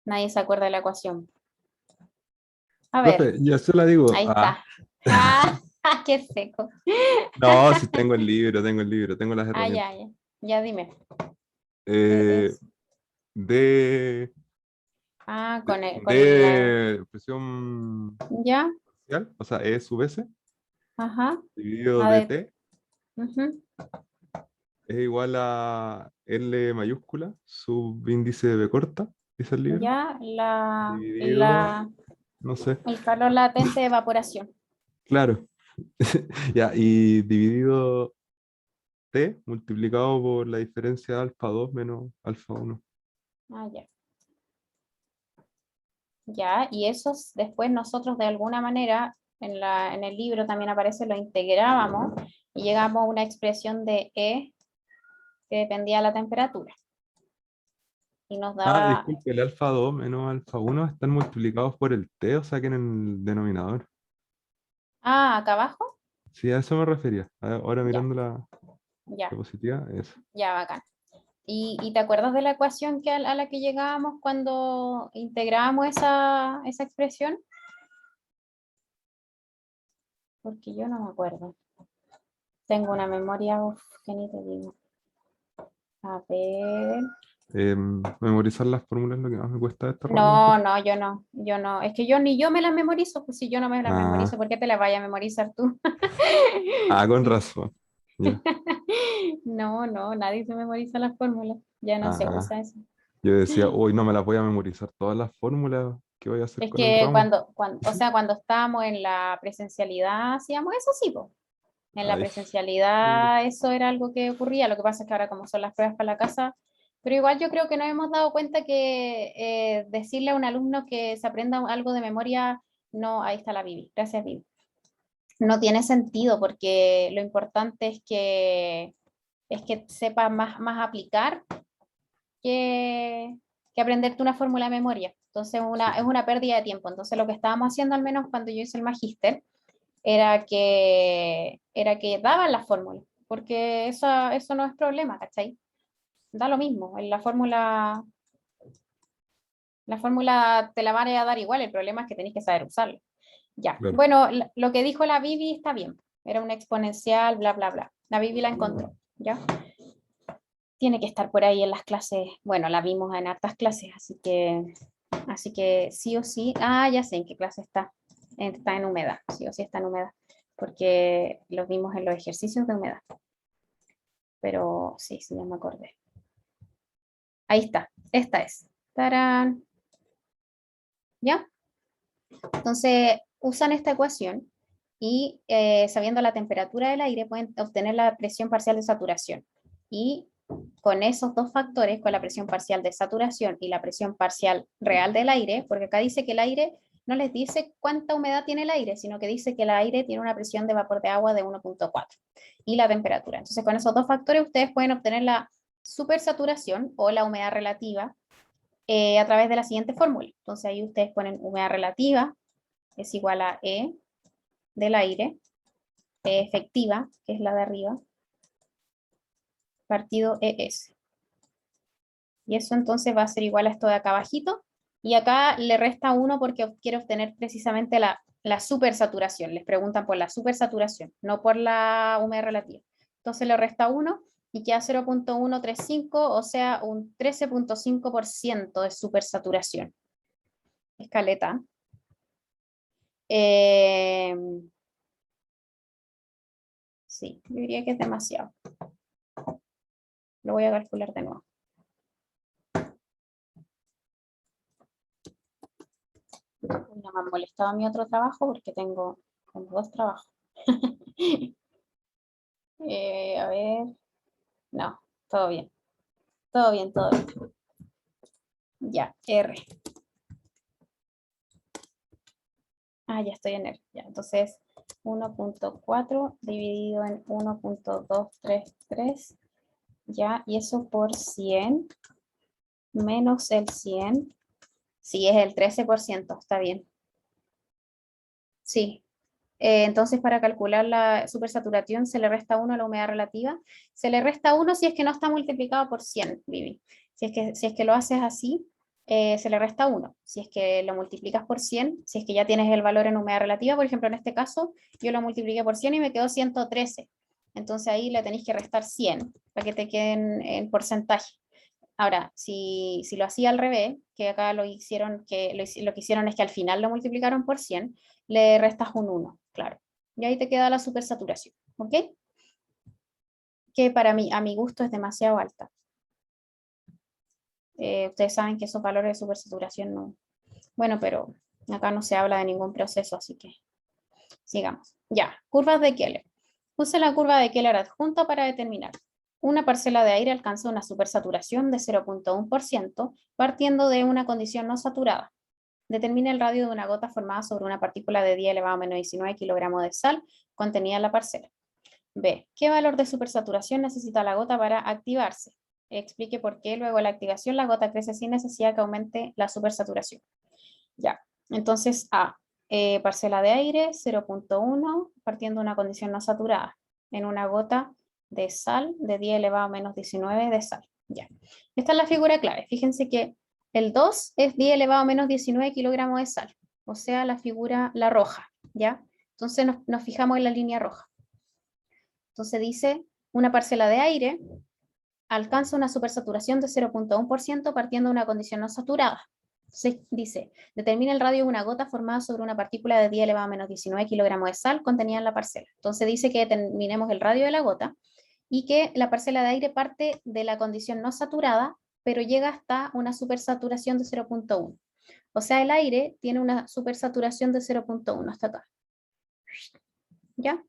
Nadie se acuerda de la ecuación. A ver, Profe, ya se la digo. ahí está. Qué seco. No, sí tengo el libro, tengo las Ya, herramientas. ya. Ya dime. Eh, de, Con el, de presión ¿ya? exponencial, o sea, E sub S, Ajá. dividido A ver. dt, Ujú. es igual a L mayúscula, subíndice de B corta, dice el libro, Ya, dividido, no sé, el calor latente de evaporación. claro, ya, y dividido T multiplicado por la diferencia de alfa 2 menos alfa 1. Ah, ya. Ya, y esos después nosotros de alguna manera, en el libro también aparece, lo integrábamos y llegamos a una expresión de E que dependía de la temperatura. Y nos Ah, daba, disculpe, el alfa 2 menos alfa 1 están multiplicados por el T, o sea que en el denominador. acá abajo, Sí, a eso me refería. Ahora ya, mirando la ya, diapositiva, eso. ya, bacán. ¿Y te acuerdas de la ecuación a la que llegábamos cuando integrábamos esa expresión? Porque yo no me acuerdo. Tengo una memoria, uf, que ni te digo. A ver. Memorizar las fórmulas es lo que más me cuesta de esta No, realmente. no, yo no, yo no. Es que yo ni yo me las memorizo, pues si yo no me las memorizo, Ah, ¿por qué te las vayas a memorizar tú? con razón. Ya. No, no, nadie se memoriza las fórmulas. Ya no se Ah, usa eso. yo decía, hoy no me las voy a memorizar todas las fórmulas que voy a hacer Es con el que ramo. o sea, cuando estábamos en la presencialidad, hacíamos eso, sí, po. En la Ay, sí. presencialidad eso era algo que ocurría. Lo que pasa es que ahora como son las pruebas para la casa, pero igual yo creo que nos hemos dado cuenta que decirle a un alumno que se aprenda algo de memoria, no, ahí está la Vivi. Gracias, Vivi. No tiene sentido porque lo importante es que sepa más aplicar que, que aprenderte una fórmula de memoria. Entonces Sí. es una pérdida de tiempo. Entonces lo que estábamos haciendo, al menos cuando yo hice el magíster, era que daban las fórmulas, porque eso no es problema, ¿cachai? Da lo mismo, en la fórmula te la van a dar igual, el problema es que tenéis que saber usarla. Ya, Claro. bueno, lo que dijo la Bibi está bien, era una exponencial, bla, bla, bla. La Bibi la encontró, ¿ya? Tiene que estar por ahí en las clases, bueno, la vimos en hartas clases, así que sí o sí, ya sé en qué clase está en humedad, sí o sí está en humedad, porque lo vimos en los ejercicios de humedad, pero sí, sí, ya me acordé. Ahí está, esta es. ¡Tarán! ¿Ya? Entonces, usan esta ecuación y sabiendo la temperatura del aire pueden obtener la presión parcial de saturación. Y con esos dos factores, con la presión parcial de saturación y la presión parcial real del aire, porque acá dice que el aire no les dice cuánta humedad tiene el aire, sino que dice que el aire tiene una presión de vapor de agua de 1,4 y la temperatura. Entonces, con esos dos factores ustedes pueden obtener la supersaturación o la humedad relativa a través de la siguiente fórmula. Entonces, ahí ustedes ponen humedad relativa es igual a E del aire, E efectiva, que es la de arriba, partido ES. Y eso entonces va a ser igual a esto de acá abajito. Y acá le resta 1 porque quiere obtener precisamente la supersaturación. Les preguntan por la supersaturación, no por la humedad relativa. Entonces le resta 1 y queda 0,135, o sea, un 13,5% de supersaturación. Escaleta. Eh, sí, yo diría que es demasiado. Lo voy a calcular de nuevo. No me ha molestado mi otro trabajo porque tengo como dos trabajos. A ver, no, todo bien, todo bien, todo bien. Ya, R. Ya estoy en R. Ya, entonces 1,4 dividido en 1,233. Ya, y eso por 100 menos el 100. Sí, es el 13%, está bien. Sí, entonces, para calcular la supersaturación, se le resta 1 a la humedad relativa. Se le resta 1 si es que no está multiplicado por 100, Vivi. Si es que lo haces así, se le resta 1. Si es que lo multiplicas por 100, si es que ya tienes el valor en humedad relativa, por ejemplo, en este caso, yo lo multipliqué por 100 y me quedó 113. Entonces ahí le tenéis que restar 100 para que te queden en porcentaje. Ahora, si lo hacía al revés, que acá lo hicieron, lo que hicieron es que al final lo multiplicaron por 100, le restas un 1, claro. Y ahí te queda la supersaturación, ¿ok? Que para mí, a mi gusto, es demasiado alta. Ustedes saben que esos valores de supersaturación no... Bueno, pero acá no se habla de ningún proceso, así que sigamos. Ya, curvas de Keller. Use la curva de Keller adjunta para determinar. Una parcela de aire alcanza una supersaturación de 0,1% partiendo de una condición no saturada. Determine el radio de una gota formada sobre una partícula de 10 elevado a menos 19 kilogramos de sal contenida en la parcela. B. ¿Qué valor de supersaturación necesita la gota para activarse? Explique por qué luego de la activación la gota crece sin necesidad que aumente la supersaturación. Ya, entonces A. Parcela de aire 0,1 partiendo de una condición no saturada en una gota de sal de 10 elevado a menos 19 de sal. Ya. Esta es la figura clave. Fíjense que el 2 es 10 elevado a menos 19 kilogramos de sal, o sea, la figura, la roja, ¿ya? Entonces nos fijamos en la línea roja. Entonces dice, una parcela de aire alcanza una supersaturación de 0,1% partiendo de una condición no saturada. Entonces dice, determina el radio de una gota formada sobre una partícula de 10 elevado a menos 19 kilogramos de sal contenida en la parcela. Entonces dice que determinemos el radio de la gota y que la parcela de aire parte de la condición no saturada, pero llega hasta una supersaturación de 0,1. O sea, el aire tiene una supersaturación de 0,1 hasta acá. ¿Ya?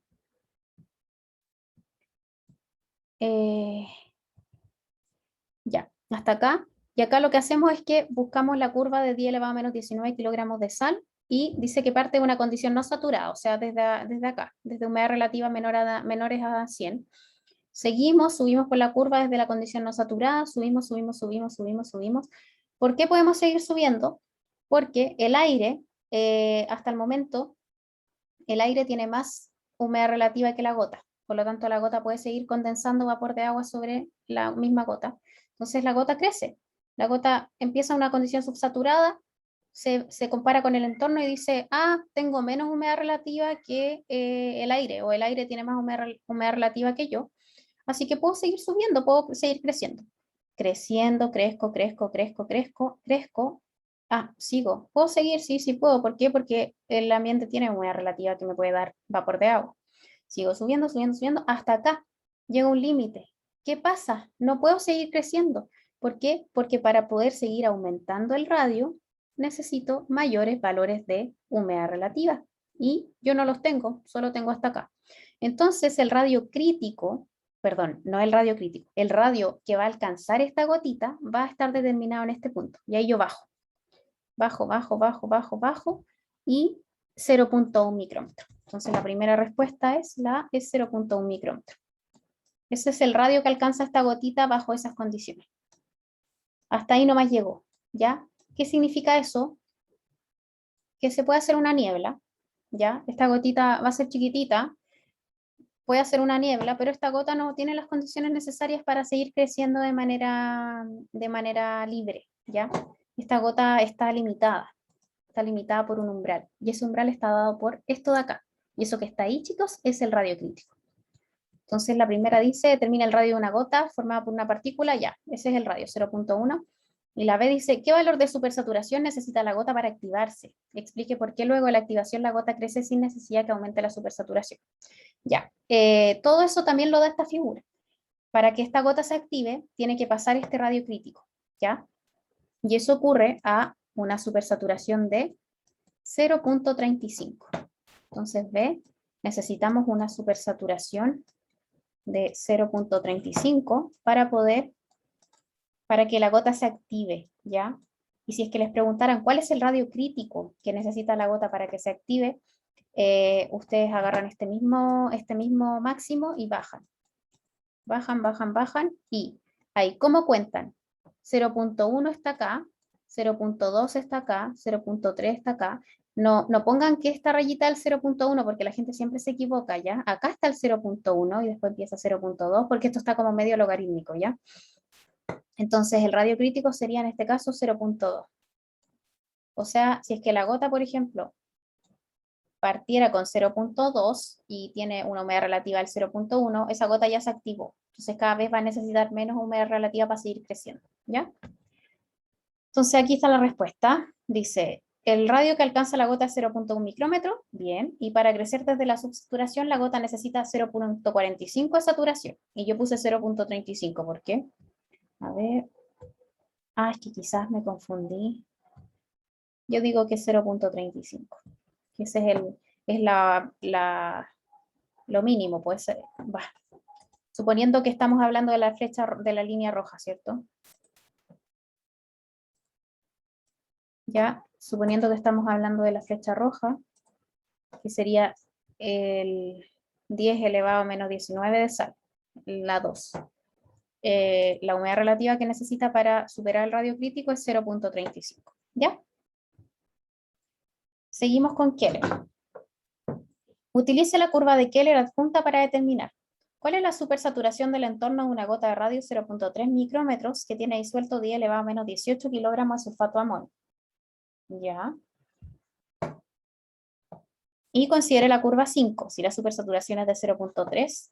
Ya, hasta acá. Y acá lo que hacemos es que buscamos la curva de 10 elevado a menos 19 kilogramos de sal y dice que parte de una condición no saturada, o sea, desde acá, desde humedad relativa menores a 100. Seguimos, subimos por la curva desde la condición no saturada, subimos, subimos, subimos, subimos, subimos. ¿Por qué podemos seguir subiendo? Porque el aire, hasta el momento, el aire tiene más humedad relativa que la gota. Por lo tanto, la gota puede seguir condensando vapor de agua sobre la misma gota. Entonces, la gota crece. La gota empieza en una condición subsaturada, se compara con el entorno y dice, ah, tengo menos humedad relativa que el aire, o el aire tiene más humedad relativa que yo. Así que puedo seguir subiendo, puedo seguir creciendo. Creciendo, crezco, crezco, crezco, crezco, crezco. Ah, sigo. ¿Puedo seguir? Sí, sí puedo. ¿Por qué? Porque el ambiente tiene humedad relativa que me puede dar vapor de agua. Sigo subiendo, subiendo, subiendo, hasta acá. Llega un límite. ¿Qué pasa? No puedo seguir creciendo. ¿Por qué? Porque para poder seguir aumentando el radio, necesito mayores valores de humedad relativa. Y yo no los tengo, solo tengo hasta acá. Entonces, el radio crítico, perdón, no el radio crítico, el radio que va a alcanzar esta gotita va a estar determinado en este punto. Y ahí yo bajo, bajo, bajo, bajo, bajo, bajo, y 0,1 micrómetro. Entonces la primera respuesta es 0,1 micrómetro. Ese es el radio que alcanza esta gotita bajo esas condiciones. Hasta ahí nomás llegó, ¿ya? ¿Qué significa eso? Que se puede hacer una niebla, ¿ya? Esta gotita va a ser chiquitita, puede hacer una niebla, pero esta gota no tiene las condiciones necesarias para seguir creciendo de manera libre, ¿ya? Esta gota está limitada por un umbral, y ese umbral está dado por esto de acá, y eso que está ahí, chicos, es el radio crítico. Entonces la primera dice, determina el radio de una gota formada por una partícula, ya, ese es el radio, 0,1. Y la B dice, ¿qué valor de supersaturación necesita la gota para activarse? Explique por qué luego de la activación la gota crece sin necesidad que aumente la supersaturación. Ya, todo eso también lo da esta figura. Para que esta gota se active, tiene que pasar este radio crítico, ¿ya? Y eso ocurre a una supersaturación de 0,35. Entonces, ve, necesitamos una supersaturación de 0,35 para que la gota se active, ¿ya? Y si es que les preguntaran cuál es el radio crítico que necesita la gota para que se active, ustedes agarran este mismo máximo y bajan. Bajan, bajan, bajan y ahí, ¿cómo cuentan? 0,1 está acá, 0,2 está acá, 0,3 está acá. No pongan que esta rayita del 0,1 porque la gente siempre se equivoca, ¿ya? Acá está el 0,1 y después empieza 0,2 porque esto está como medio logarítmico, ¿ya? Entonces el radio crítico sería en este caso 0,2. O sea, si es que la gota, por ejemplo, partiera con 0,2 y tiene una humedad relativa al 0,1, esa gota ya se activó. Entonces cada vez va a necesitar menos humedad relativa para seguir creciendo, ¿ya? Entonces aquí está la respuesta. Dice, el radio que alcanza la gota es 0,1 micrómetro, bien, y para crecer desde la subsaturación la gota necesita 0,45 de saturación. Y yo puse 0,35, ¿por qué? A ver, es que quizás me confundí. Yo digo que es 0,35, que ese es lo mínimo, pues, suponiendo que estamos hablando de la flecha de la línea roja, ¿cierto? Ya, suponiendo que estamos hablando de la flecha roja, que sería el 10 elevado a menos 19 de sal, la 2. La humedad relativa que necesita para superar el radio crítico es 0,35. ¿Ya? Seguimos con Keller. Utilice la curva de Keller adjunta para determinar cuál es la supersaturación del entorno de una gota de radio 0,3 micrómetros que tiene disuelto 10 elevado a menos 18 kilogramos de sulfato de amonio. ¿Ya? Y considere la curva 5, si la supersaturación es de 0,3,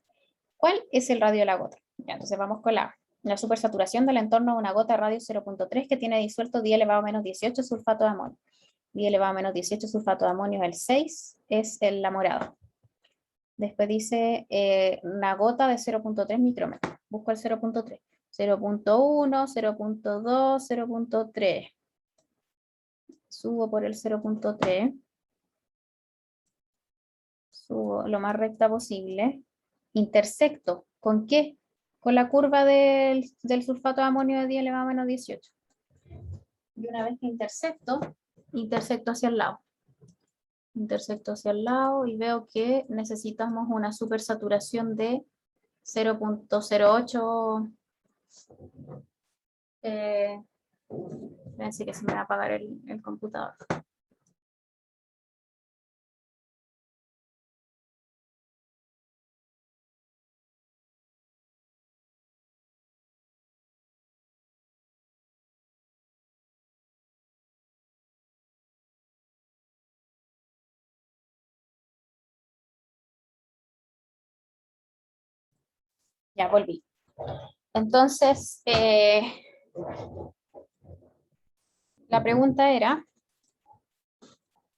¿cuál es el radio de la gota? Ya, entonces vamos con la supersaturación del entorno de una gota de radio 0,3 que tiene disuelto 10 elevado a menos 18 sulfato de amonio. 10 elevado a menos 18 sulfato de amonio es el 6, es la morada. Después dice una gota de 0,3 micrómetros. Busco el 0,3. 0,1, 0,2, 0,3. Subo por el 0,3. Subo lo más recta posible. Intersecto. ¿Con qué? Con la curva del sulfato de amonio de 10 elevado a menos 18. Y una vez que intersecto hacia el lado. Intersecto hacia el lado y veo que necesitamos una supersaturación de 0,08. Pensé que se me va a apagar el computador. Ya volví. Entonces, la pregunta era,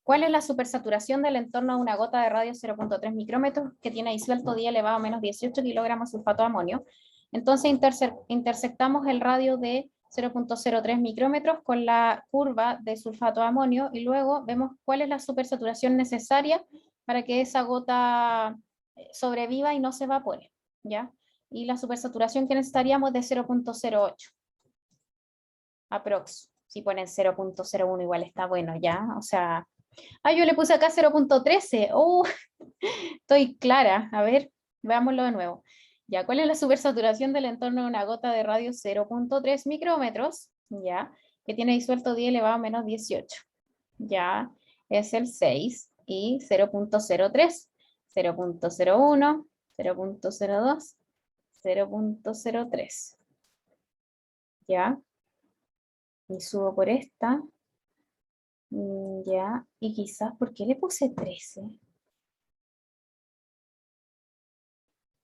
¿cuál es la supersaturación del entorno de una gota de radio 0,3 micrómetros que tiene disuelto 10 elevado a menos 18 kilogramos de sulfato de amonio? Entonces intersectamos el radio de 0,03 micrómetros con la curva de sulfato de amonio y luego vemos cuál es la supersaturación necesaria para que esa gota sobreviva y no se evapore, ¿ya? Y la supersaturación que necesitaríamos es de 0,08 aprox. Si ponen 0,01 igual está bueno, ¿ya? O sea, yo le puse acá 0,13. Estoy clara. A ver, veámoslo de nuevo. Ya, ¿cuál es la supersaturación del entorno de una gota de radio 0,3 micrómetros? Ya, que tiene disuelto 10 elevado a menos 18. Ya, es el 6 y 0,03, 0,01, 0,02, 0,03. Ya, y subo por esta. Ya, y quizás, ¿por qué le puse 13?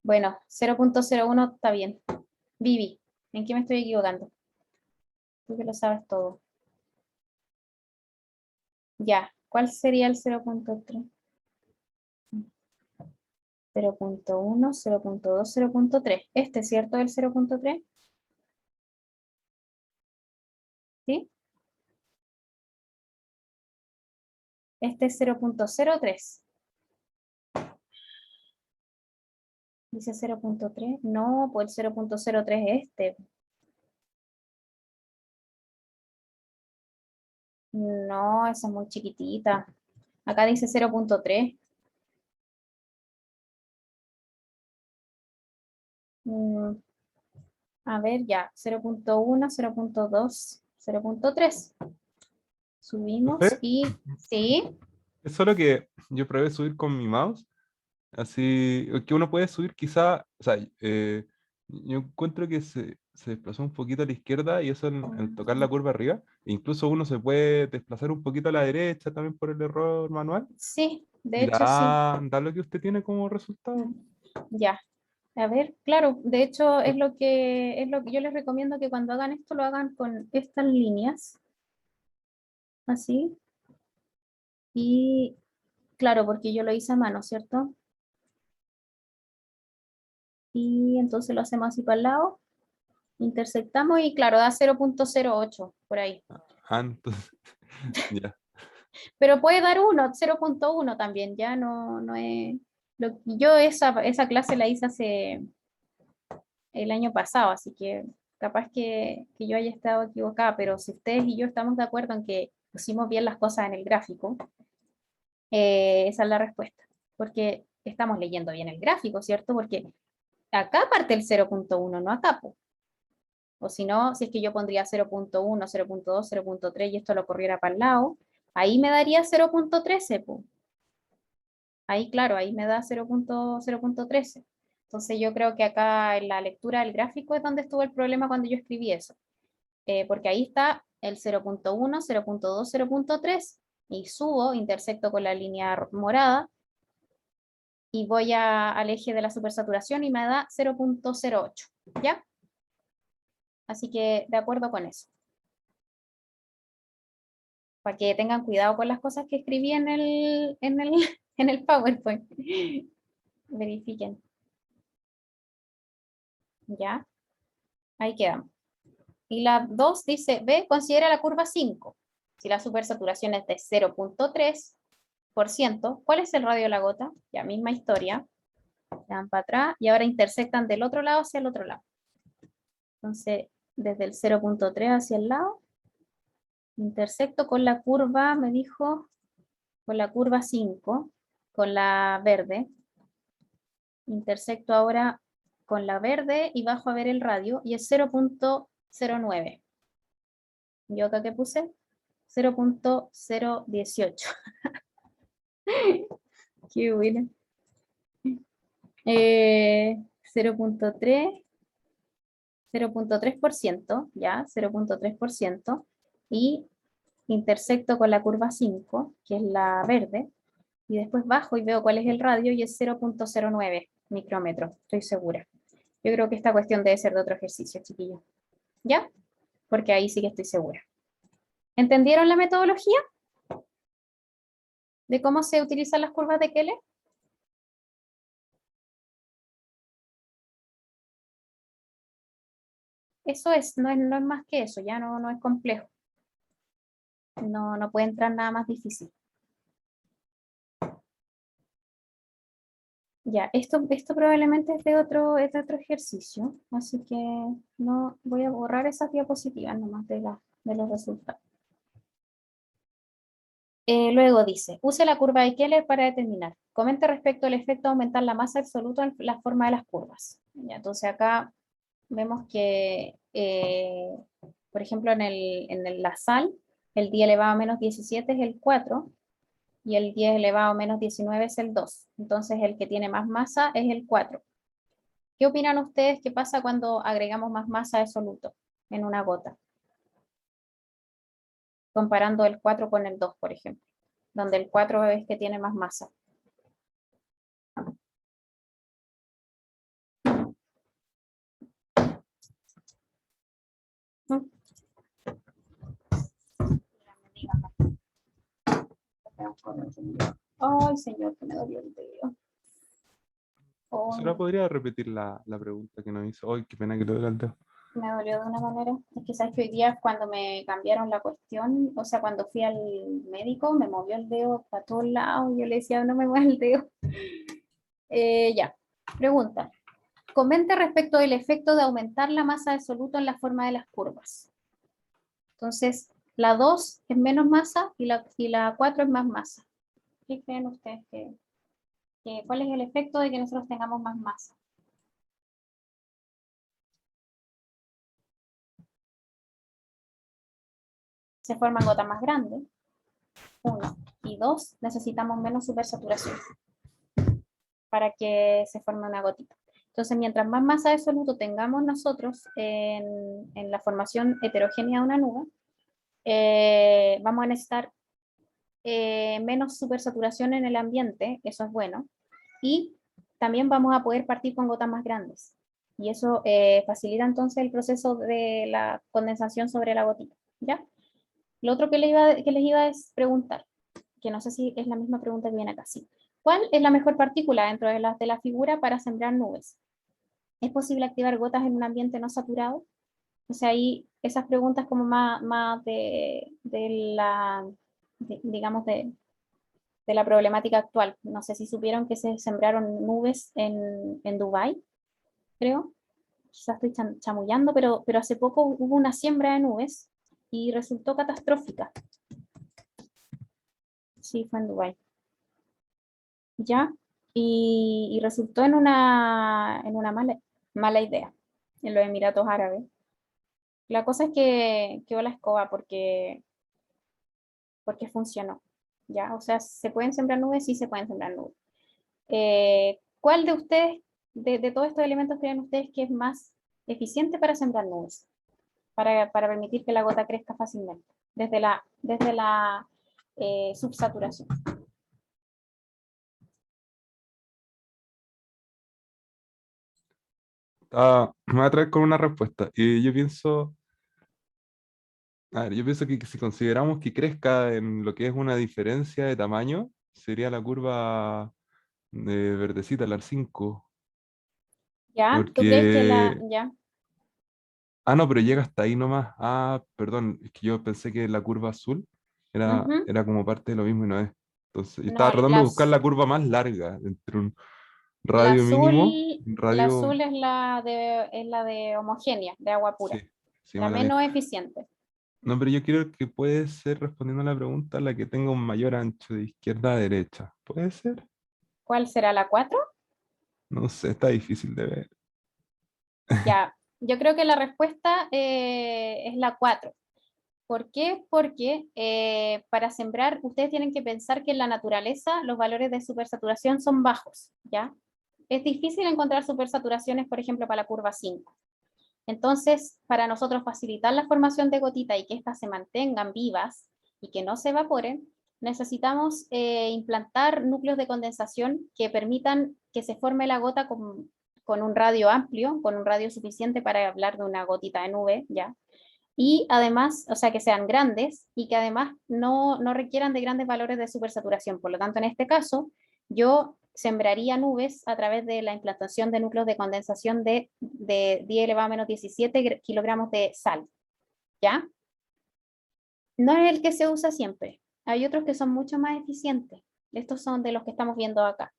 Bueno, 0,01 está bien. Vivi, ¿en qué me estoy equivocando? Tú que lo sabes todo. Ya, ¿cuál sería el 0,3? 0,1, 0,2, 0,3. Este, ¿cierto? El 0,3. ¿Sí? Este es 0,03. Dice 0,3. No, pues el 0,03 es este. No, esa es muy chiquitita. Acá dice 0,3. A ver, ya. 0,1, 0,2, 0,3. Subimos ¿Profe? y sí. Es solo que yo probé subir con mi mouse, así que uno puede subir quizá, o sea, yo encuentro que se desplazó un poquito a la izquierda y eso en tocar la curva arriba, e incluso uno se puede desplazar un poquito a la derecha también por el error manual Sí, de y hecho sí. da lo que usted tiene como resultado. Ya. A ver, claro, de hecho es lo que yo les recomiendo que cuando hagan esto lo hagan con estas líneas, así, y claro, porque yo lo hice a mano, ¿cierto? Y entonces lo hacemos así para el lado, intersectamos y claro, da 0,08 por ahí. Ah, entonces, ya. Pero puede dar 1, 0,1 también, ya no es... yo esa clase la hice hace el año pasado, así que capaz que yo haya estado equivocada, pero si ustedes y yo estamos de acuerdo en que pusimos bien las cosas en el gráfico, esa es la respuesta, porque estamos leyendo bien el gráfico, ¿cierto? Porque acá parte el 0,1, no acá, po. O si no, si es que yo pondría 0,1, 0,2, 0,3 y esto lo corriera para el lado, ahí me daría 0,13, po. Ahí, claro, ahí me da 0,13. Entonces yo creo que acá en la lectura del gráfico es donde estuvo el problema cuando yo escribí eso. Porque ahí está el 0,1, 0,2, 0,3 y subo, intersecto con la línea morada y voy al eje de la supersaturación y me da 0,08, ¿ya? Así que de acuerdo con eso. Para que tengan cuidado con las cosas que escribí en el PowerPoint. Verifiquen, ¿ya? Ahí quedamos. Y la 2 dice, B, considera la curva 5. Si la supersaturación es de 0,3%, ¿cuál es el radio de la gota? Ya, misma historia. Le dan para atrás y ahora intersectan del otro lado hacia el otro lado. Entonces, desde el 0,3 hacia el lado, intersecto con la curva, me dijo, con la curva 5, con la verde. Intersecto ahora con la verde y bajo a ver el radio y es 0,09. ¿Yo acá qué puse? 0,018. Qué bueno. 0,3, 0,3%, ya, 0,3%, y intersecto con la curva 5, que es la verde, y después bajo y veo cuál es el radio y es 0,09 micrómetros, estoy segura. Yo creo que esta cuestión debe ser de otro ejercicio, chiquillos. ¿Ya? Porque ahí sí que estoy segura. ¿Entendieron la metodología de cómo se utilizan las curvas de Keller? Eso es, no es más que eso, ya no es complejo. No puede entrar nada más difícil. Ya, esto probablemente es de otro ejercicio, así que no voy a borrar esas diapositivas nomás de los resultados. Luego dice, use la curva de Keller para determinar. Comente respecto al efecto de aumentar la masa absoluta en la forma de las curvas. Ya, entonces acá vemos que, por ejemplo, la sal, el 10 elevado a menos 17 es el 4 y el 10 elevado a menos 19 es el 2. Entonces el que tiene más masa es el 4. ¿Qué opinan ustedes que pasa cuando agregamos más masa de soluto en una gota? Comparando el 4 con el 2, por ejemplo, donde el 4 es que tiene más masa. ¿Mm? Ay, señor, que me dolió el dedo. ¿Solo Oh, podría repetir la pregunta que nos hizo? Ay, qué pena que lo diga el dedo. me dolió de una manera. Es que sabes que hoy día cuando me cambiaron la cuestión, o sea, cuando fui al médico, me movió el dedo para todos lados. Yo le decía, no me mueva el dedo. Ya, pregunta. Comente respecto del efecto de aumentar la masa de soluto en la forma de las curvas. Entonces, la 2 es menos masa y la 4 es más masa. ¿Qué creen ustedes cuál es el efecto de que nosotros tengamos más masa? Se forman gotas más grandes, uno. Y dos, necesitamos menos supersaturación para que se forme una gotita. Entonces, mientras más masa de soluto tengamos nosotros en la formación heterogénea de una nube, vamos a necesitar menos supersaturación en el ambiente, eso es bueno, y también vamos a poder partir con gotas más grandes. Y eso facilita entonces el proceso de la condensación sobre la gotita, ¿ya? Lo otro que les iba a preguntar, que no sé si es la misma pregunta que viene acá, sí. ¿Cuál es la mejor partícula dentro de la figura para sembrar nubes? ¿Es posible activar gotas en un ambiente no saturado? O sea, ahí esas preguntas como más digamos, de la problemática actual. No sé si supieron que se sembraron nubes en Dubái, creo. Quizás estoy chamullando, pero hace poco hubo una siembra de nubes y resultó catastrófica. Sí, fue en Dubái. ¿Ya? Y resultó en una mala idea en los Emiratos Árabes. La cosa es que quedó la escoba porque funcionó. ¿Ya? O sea, ¿se pueden sembrar nubes? Sí, se pueden sembrar nubes. ¿Cuál de ustedes, de todos estos elementos, creen ustedes que es más eficiente para sembrar nubes? Para permitir que la gota crezca fácilmente, desde la subsaturación. Me voy a traer con una respuesta. Y yo pienso, a ver, yo pienso que si consideramos que crezca en lo que es una diferencia de tamaño, sería la curva de verdecita, la 5. ¿Ya? ¿Tú crees que Porque... ya? Ah, no, pero llega hasta ahí nomás. Ah, perdón, es que yo pensé que la curva azul Ujú. era como parte de lo mismo y no es. Entonces, yo estaba No, tratando de buscar la curva más larga, entre un la radio mínimo, azul, un la radio... azul es la de homogénea, de agua Sí, pura, sí, la mala mía. menos eficiente. No, pero yo quiero que puede ser, respondiendo a la pregunta, la que tenga un mayor ancho de izquierda a derecha. ¿Puede ser? ¿Cuál será la 4? No sé, está difícil de ver. Ya, yo creo que la respuesta es la 4. ¿Por qué? Porque para sembrar, ustedes tienen que pensar que en la naturaleza los valores de supersaturación son bajos, ¿ya? Es difícil encontrar supersaturaciones, por ejemplo, para la curva 5. Entonces, para nosotros facilitar la formación de gotita y que éstas se mantengan vivas y que no se evaporen, necesitamos implantar núcleos de condensación que permitan que se forme la gota con un radio amplio, con un radio suficiente para hablar de una gotita de nube, ¿ya? Y además, o sea, que sean grandes y que además no requieran de grandes valores de supersaturación. Por lo tanto, en este caso, yo sembraría nubes a través de la implantación de núcleos de condensación de 10 elevado a menos 17 kilogramos de sal, ¿ya? No es el que se usa siempre. Hay otros que son mucho más eficientes. Estos son de los que estamos viendo acá.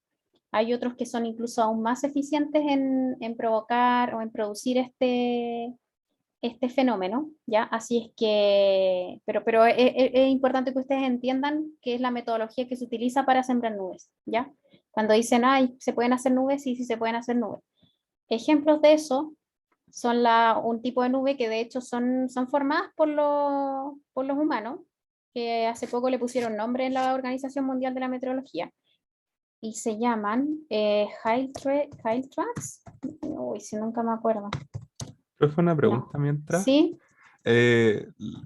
Hay otros que son incluso aún más eficientes en provocar o en producir este fenómeno, ¿ya? Así es que, pero es importante que ustedes entiendan qué es la metodología que se utiliza para sembrar nubes, ¿ya? Cuando dicen, ay, ¿se pueden hacer nubes? Sí, sí se pueden hacer nubes. Ejemplos de eso son un tipo de nube que de hecho son formadas por los humanos, que hace poco le pusieron nombre en la Organización Mundial de la Meteorología, y se llaman Hyle-Trax. Uy, si nunca me acuerdo. Pero fue una No. pregunta mientras. Sí.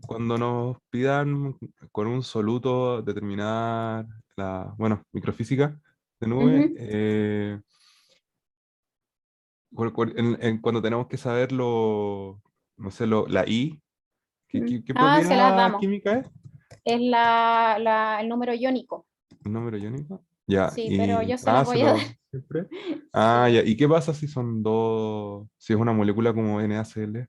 Cuando nos pidan con un soluto determinar bueno, microfísica de nube, Ujú, cuando tenemos que saber no sé, la I, ¿qué Se las propiedad damos. química es? Es el número iónico. ¿El número iónico? Ya, Sí, pero yo se las se voy a dar. lo siempre. Ah, Sí. ya, ¿y qué pasa si son dos, si es una molécula como NaCl?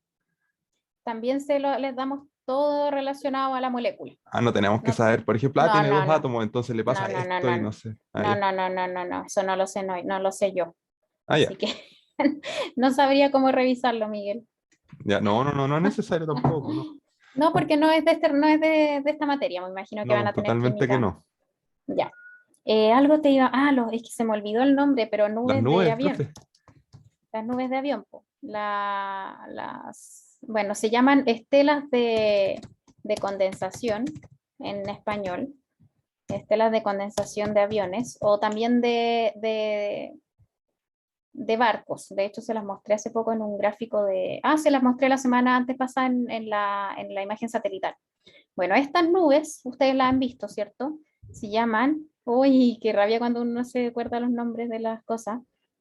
También les damos todo relacionado a la molécula. Ah, no tenemos que No, saber, por ejemplo, no, tiene no, dos no. átomos, entonces le No, pasa no, no, esto y no. no sé. Ah, No, ya. no, no, no, no, no. Eso no lo sé, no lo sé yo. Ah, Así ya. que no sabría cómo revisarlo, Miguel. Ya, no, no, no, no es necesario tampoco, no. No, porque no es de esta materia. Me imagino que van No, a tener totalmente que química. no. Ya. Algo te iba. Es que se me olvidó el nombre, pero Las nubes de nubes, avión. profe. Las nubes de avión, po. Bueno, se llaman estelas de condensación en español, estelas de condensación de aviones o también de barcos. De hecho, se las mostré hace poco en un gráfico se las mostré la semana antes pasada en la imagen satelital. Bueno, estas nubes, ustedes las han visto, ¿cierto? Se llaman, uy, qué rabia cuando uno no se acuerda los nombres de las cosas.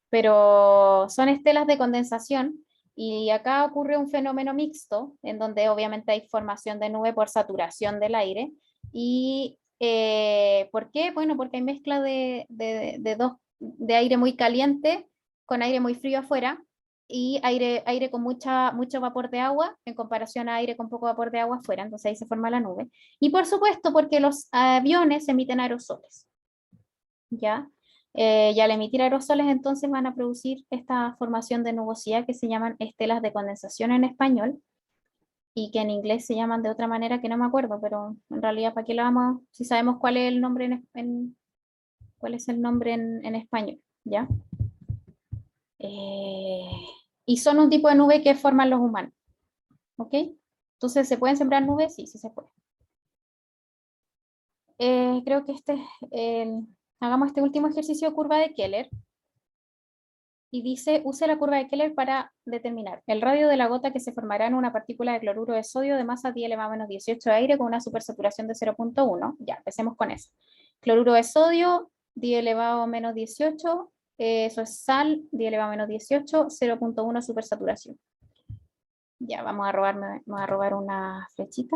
pero son estelas de condensación y acá ocurre un fenómeno mixto, en donde obviamente hay formación de nube por saturación del aire. ¿Y por qué? Bueno, porque hay mezcla de aire muy caliente con aire muy frío afuera y aire con mucho vapor de agua en comparación a aire con poco vapor de agua afuera, entonces ahí se forma la nube. Y por supuesto porque los aviones emiten aerosoles, ¿ya? Y al emitir aerosoles entonces van a producir esta formación de nubosidad que se llaman estelas de condensación en español y que en inglés se llaman de otra manera que no me acuerdo, pero en realidad ¿para qué la vamos? Si sabemos cuál es el nombre cuál es el nombre en español, ¿ya? Eh, y son un tipo de nube que forman los humanos, ¿ok? Entonces, ¿se pueden sembrar nubes? Sí, sí se puede. Creo que hagamos este último ejercicio de curva de Keller. Y dice, use la curva de Keller para determinar el radio de la gota que se formará en una partícula de cloruro de sodio de masa 10 elevado a menos 18 de aire con una supersaturación de 0,1. Ya, empecemos con eso. Cloruro de sodio, 10 elevado a menos 18, eso es sal, 10 elevado a menos 18, 0,1 supersaturación. Ya, vamos a robar una flechita.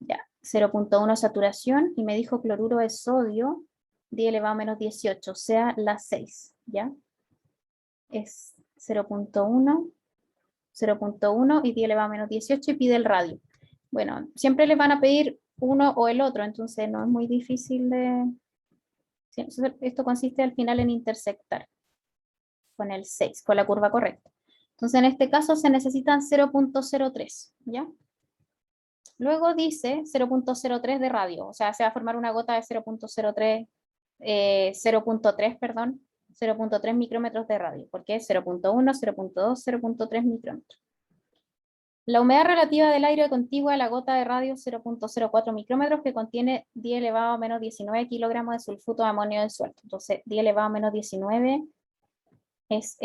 Ya, 0,1 saturación, y me dijo cloruro de sodio, 10 elevado a menos 18, o sea, la 6, ¿ya? Es 0,1, 0,1 y 10 elevado a menos 18 y pide el radio. Bueno, siempre les van a pedir uno o el otro, entonces no es muy difícil de... Esto consiste al final en intersectar con el 6, con la curva correcta. Entonces en este caso se necesitan 0,03, ¿ya? Luego dice 0,03 de radio, o sea, se va a formar una gota de 0,03, 0,3, perdón, 0,3 micrómetros de radio, porque es 0,1, 0,2, 0,3 micrómetros. La humedad relativa del aire contigua a la gota de radio 0,04 micrómetros que contiene 10 elevado a menos 19 kilogramos de sulfuto de amonio disuelto. Entonces, 10 elevado a menos 19 es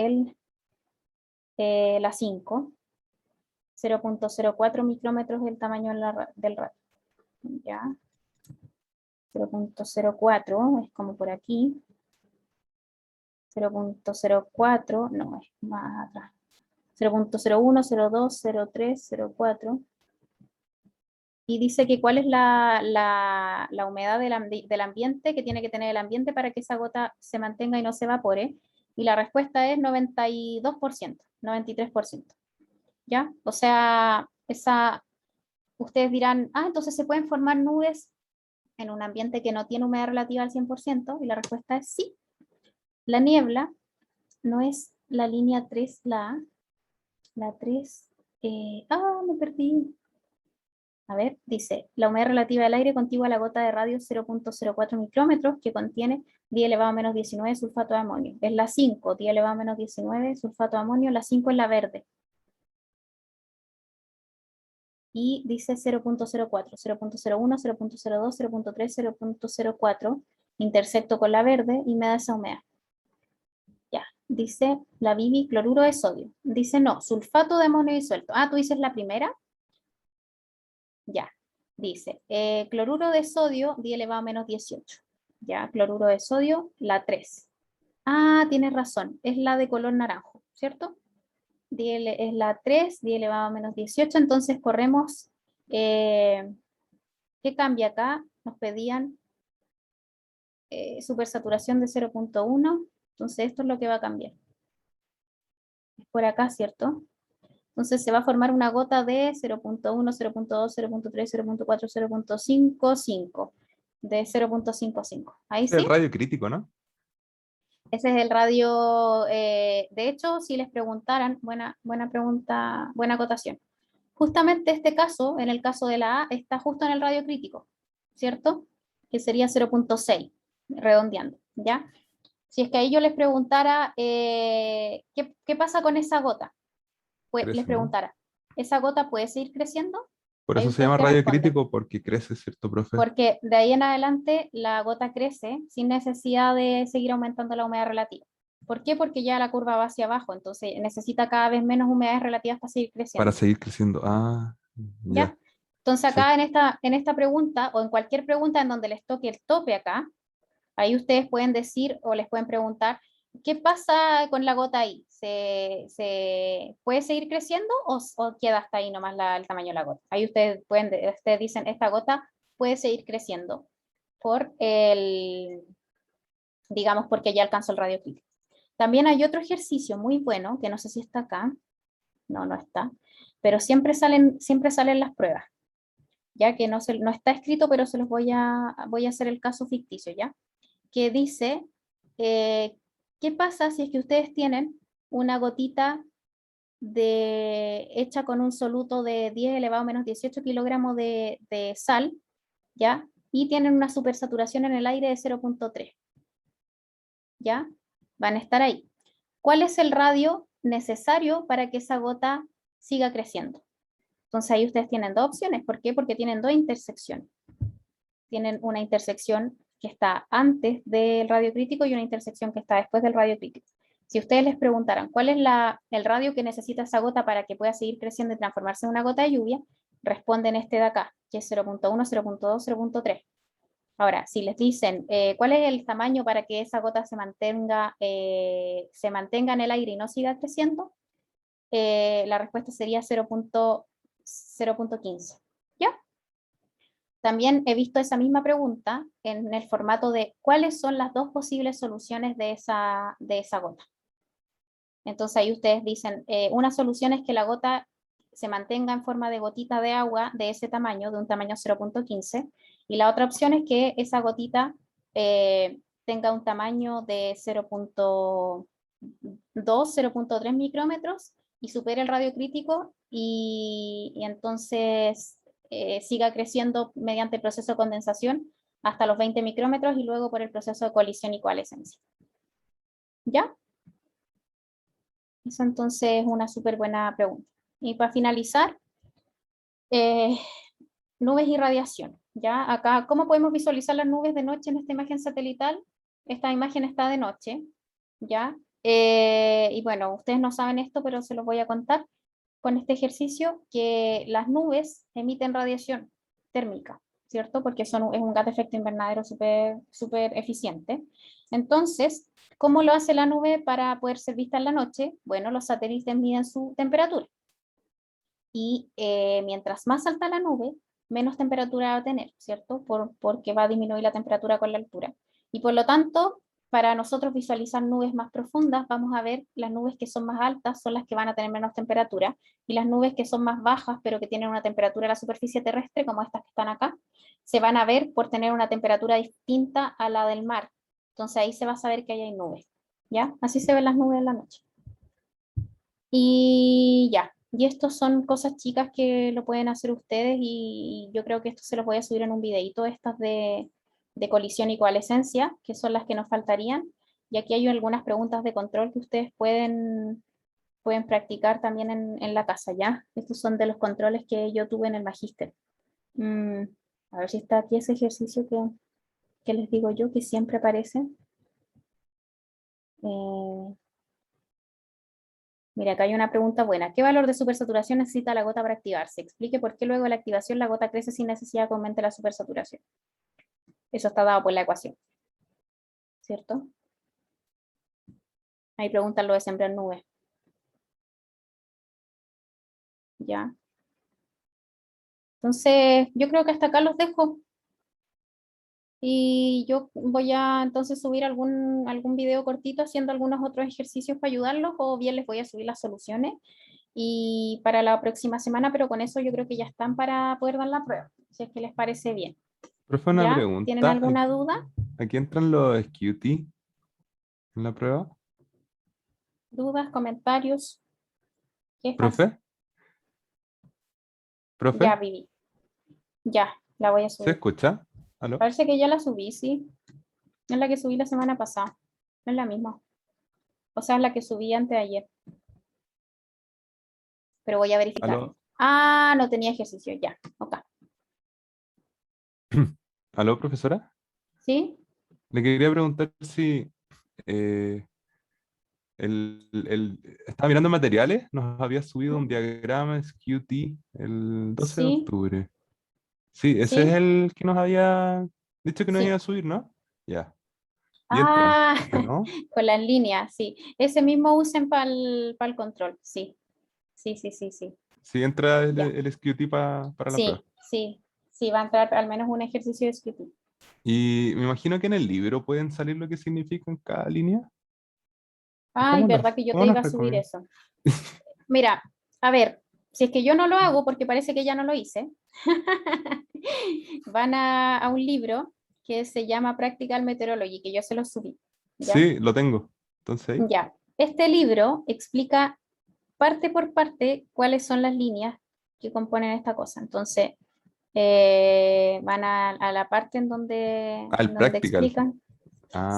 la 5. 0,04 micrómetros es el tamaño del radio. ¿Ya? 0,04 es como por aquí. 0,04, no, es más atrás. 0,01, 0,2, 0,3, 0,4. Y dice que cuál es la humedad del ambiente que tiene que tener el ambiente para que esa gota se mantenga y no se evapore. Y la respuesta es 92%, 93%. ¿Ya? O sea, ustedes dirán, entonces se pueden formar nubes en un ambiente que no tiene humedad relativa al 100%, y la respuesta es sí. La niebla no es la línea 3, la 3, me perdí. A ver, dice, la humedad relativa del aire contigua a la gota de radio 0,04 micrómetros que contiene 10 elevado a menos 19 sulfato de amonio. Es la 5, 10 elevado a menos 19 sulfato de amonio, la 5 es la verde. Y dice 0,04, 0,01, 0,02, 0,3, 0,04, intersecto con la verde y me da esa humedad. Ya, dice la Bibi cloruro de sodio. Dice no, sulfato de amonio disuelto. Tú dices la primera. Ya, dice, cloruro de sodio, 10 elevado a menos 18. Ya, cloruro de sodio, la 3. Tienes razón, es la de color naranjo, ¿cierto? Es la 3, 10 elevado a menos 18, entonces corremos, ¿qué cambia acá? Nos pedían supersaturación de 0,1, entonces esto es lo que va a cambiar. Es por acá, ¿cierto? Entonces se va a formar una gota de 0,1, 0,2, 0,3, 0,4, 0,55. De 0,55. Ahí El sí. radio crítico, ¿no? Ese es el radio. De hecho, si les preguntaran, buena pregunta, buena acotación. Justamente este caso, en el caso de la A, está justo en el radio crítico, ¿cierto? Que sería 0,6, redondeando, ¿ya? Si es que ahí yo les preguntara, ¿qué pasa con esa gota? Pues les Crece, ¿no? preguntara, ¿esa gota puede seguir creciendo? Por Ahí eso se ustedes llama qué radio responden. crítico, porque crece, ¿cierto, profe? Porque de ahí en adelante la gota crece sin necesidad de seguir aumentando la humedad relativa. ¿Por qué? Porque ya la curva va hacia abajo, entonces necesita cada vez menos humedades relativas para seguir Para creciendo. seguir creciendo. Ya, ¿Ya? Entonces sí. acá en esta pregunta o en cualquier pregunta en donde les toque el tope acá, ahí ustedes pueden decir o les pueden preguntar, ¿qué pasa con la gota ahí? ¿Puede seguir creciendo o queda hasta ahí nomás el tamaño de la gota? Ahí ustedes dicen, esta gota puede seguir creciendo por digamos, porque ya alcanzó el radio crítico. También hay otro ejercicio muy bueno, que no sé si está acá, no está, pero siempre salen las pruebas, ya que no está escrito, pero se los voy a hacer el caso ficticio, ¿ya? Que dice, ¿qué pasa si es que ustedes tienen una gotita hecha con un soluto de 10 elevado a menos 18 kilogramos de sal, ¿ya? Y tienen una supersaturación en el aire de 0,3, ¿ya? Van a estar ahí. ¿Cuál es el radio necesario para que esa gota siga creciendo? Entonces ahí ustedes tienen dos opciones. ¿Por qué? Porque tienen dos intersecciones. Tienen una intersección que está antes del radio crítico y una intersección que está después del radio crítico. Si ustedes les preguntaran cuál es el radio que necesita esa gota para que pueda seguir creciendo y transformarse en una gota de lluvia, responden este de acá, que es 0,1, 0,2, 0,3. Ahora, si les dicen cuál es el tamaño para que esa gota se mantenga en el aire y no siga creciendo, la respuesta sería 0,15. ¿Ya? También he visto esa misma pregunta en el formato de cuáles son las dos posibles soluciones de esa gota. Entonces ahí ustedes dicen, una solución es que la gota se mantenga en forma de gotita de agua de ese tamaño, de un tamaño 0,15, y la otra opción es que esa gotita tenga un tamaño de 0,2, 0,3 micrómetros y supere el radio crítico y entonces siga creciendo mediante el proceso de condensación hasta los 20 micrómetros y luego por el proceso de colisión y coalescencia. ¿Ya? Eso entonces es una súper buena pregunta. Y para finalizar, eh, nubes y radiación. ¿Ya? Acá, ¿cómo podemos visualizar las nubes de noche en esta imagen satelital? Esta imagen está de noche, ¿ya? Y bueno, ustedes no saben esto, pero se los voy a contar con este ejercicio, que las nubes emiten radiación térmica, ¿cierto? Porque es un gas de efecto invernadero súper súper eficiente. Entonces, ¿cómo lo hace la nube para poder ser vista en la noche? Bueno, los satélites miden su temperatura. Y mientras más alta la nube, menos temperatura va a tener, ¿cierto? Porque va a disminuir la temperatura con la altura. Y por lo tanto, para nosotros visualizar nubes más profundas, vamos a ver las nubes que son más altas son las que van a tener menos temperatura, y las nubes que son más bajas, pero que tienen una temperatura en la superficie terrestre, como estas que están acá, se van a ver por tener una temperatura distinta a la del mar. Entonces ahí se va a saber que ahí hay nubes, ¿ya? Así se ven las nubes en la noche. Y ya, y estos son cosas chicas que lo pueden hacer ustedes y yo creo que esto se los voy a subir en un videito, estas de colisión y coalescencia, que son las que nos faltarían. Y aquí hay algunas preguntas de control que ustedes pueden practicar también en la casa, ¿ya? Estos son de los controles que yo tuve en el magíster. Mm, a ver si está aquí ese ejercicio que les digo yo, que siempre aparece. Eh, Mira, acá hay una pregunta buena. ¿Qué valor de supersaturación necesita la gota para activarse? Explique por qué luego de la activación la gota crece sin necesidad que aumente la supersaturación. Eso está dado por la ecuación, ¿cierto? Ahí preguntan lo de sembrar nubes. Ya. Entonces, yo creo que hasta acá los dejo. Y yo voy a entonces subir algún video cortito haciendo algunos otros ejercicios para ayudarlos, o bien les voy a subir las soluciones y para la próxima semana, pero con eso yo creo que ya están para poder dar la prueba, si es que les parece bien. Profe, una ¿Ya? ¿Tienen pregunta. alguna duda? Aquí entran los SQT en la prueba. ¿Dudas, comentarios, quejas? Profe, profe, Ya, Vivi. Ya, la voy a ¿se subir. escucha? ¿Aló? Parece que ya la subí, sí. Es la que subí la semana pasada. No es la misma. O sea, es la que subí antes de ayer. Pero voy a verificar. ¿Aló? Ah, no tenía ejercicio. Ya, ok. ¿Aló, profesora? ¿Sí? Le quería preguntar si eh, estaba mirando materiales, nos había subido un diagrama SQT el 12 de Sí, octubre. Sí, ese es sí, el que nos había dicho que nos iba sí. a subir, ¿no? Ya. viento, Ah, ¿no? con las líneas, sí. Ese mismo usen para el control, sí. Sí, sí, sí, sí. Si entra Ya. el SQT para la prueba. Sí, sí, sí, va a entrar al menos un ejercicio de escritura. Y me imagino que en el libro pueden salir lo que significa en cada línea. ¿O Ay, verdad que yo cómo te iba las a subir recomiendo? eso. Mira, a ver, si es que yo no lo hago porque parece que ya no lo hice, van a un libro que se llama Practical Meteorology, que yo se lo subí, ¿ya? Sí, lo tengo. Entonces ahí. Ya. Este libro explica parte por parte cuáles son las líneas que componen esta cosa. Entonces, van a la parte Ah, el en donde practical. explican.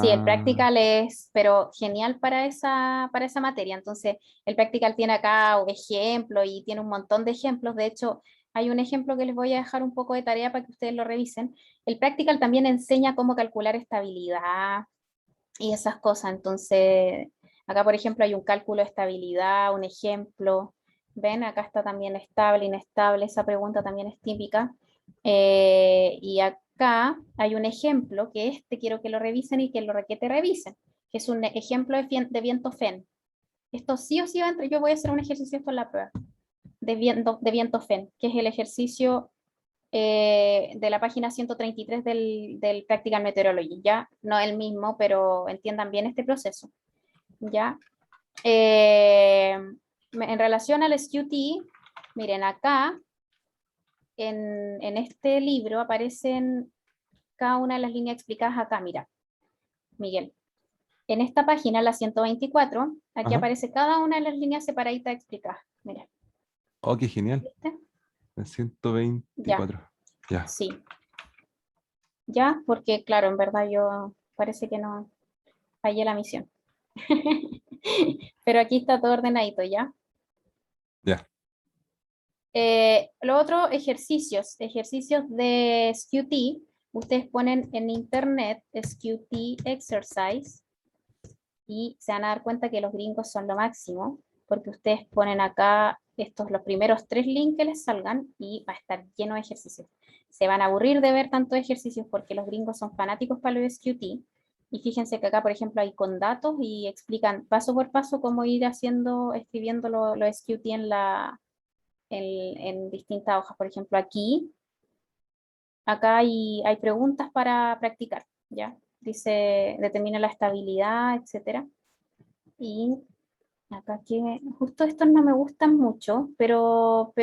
Sí, el Ah, practical es, pero genial para esa materia. Entonces, el practical tiene acá ejemplos y tiene un montón de ejemplos. De hecho, hay un ejemplo que les voy a dejar un poco de tarea para que ustedes lo revisen. El practical también enseña cómo calcular estabilidad y esas cosas. Entonces, acá, por ejemplo, hay un cálculo de estabilidad, un ejemplo. ¿Ven? Acá está también estable, inestable. Esa pregunta también es típica. Y acá hay un ejemplo que quiero que lo revisen y que te revisen, que es un ejemplo de viento FEN. Esto sí o sí va a entrar. Yo voy a hacer un ejercicio esto en la prueba de viento FEN, que es el ejercicio de la página 133 del Practical Meteorology, ¿ya? No el mismo, pero entiendan bien este proceso, ¿ya? En relación al SQT, miren, acá en este libro aparecen cada una de las líneas explicadas acá, mira, Miguel. En esta página, la 124, aquí ajá. aparece cada una de las líneas separaditas explicadas. Mira, Oh, qué genial. ¿viste? El Ya, 124. Ya. sí, ya, porque claro, en verdad yo parece que no fallé la misión. Pero aquí está todo ordenadito, ¿ya? Ya. Lo otro, ejercicios de SQT. Ustedes ponen en internet SQT exercise y se van a dar cuenta que los gringos son lo máximo, porque ustedes ponen acá los primeros 3 links que les salgan y va a estar lleno de ejercicios. Se van a aburrir de ver tantos ejercicios porque los gringos son fanáticos para los SQT. Y fíjense que acá, por ejemplo, hay con datos y explican paso por paso cómo ir escribiendo lo SQT en distintas hojas. Por ejemplo, acá hay preguntas para practicar, ¿ya? Dice, determina la estabilidad, etcétera. Y acá que justo estos no me gustan mucho, pero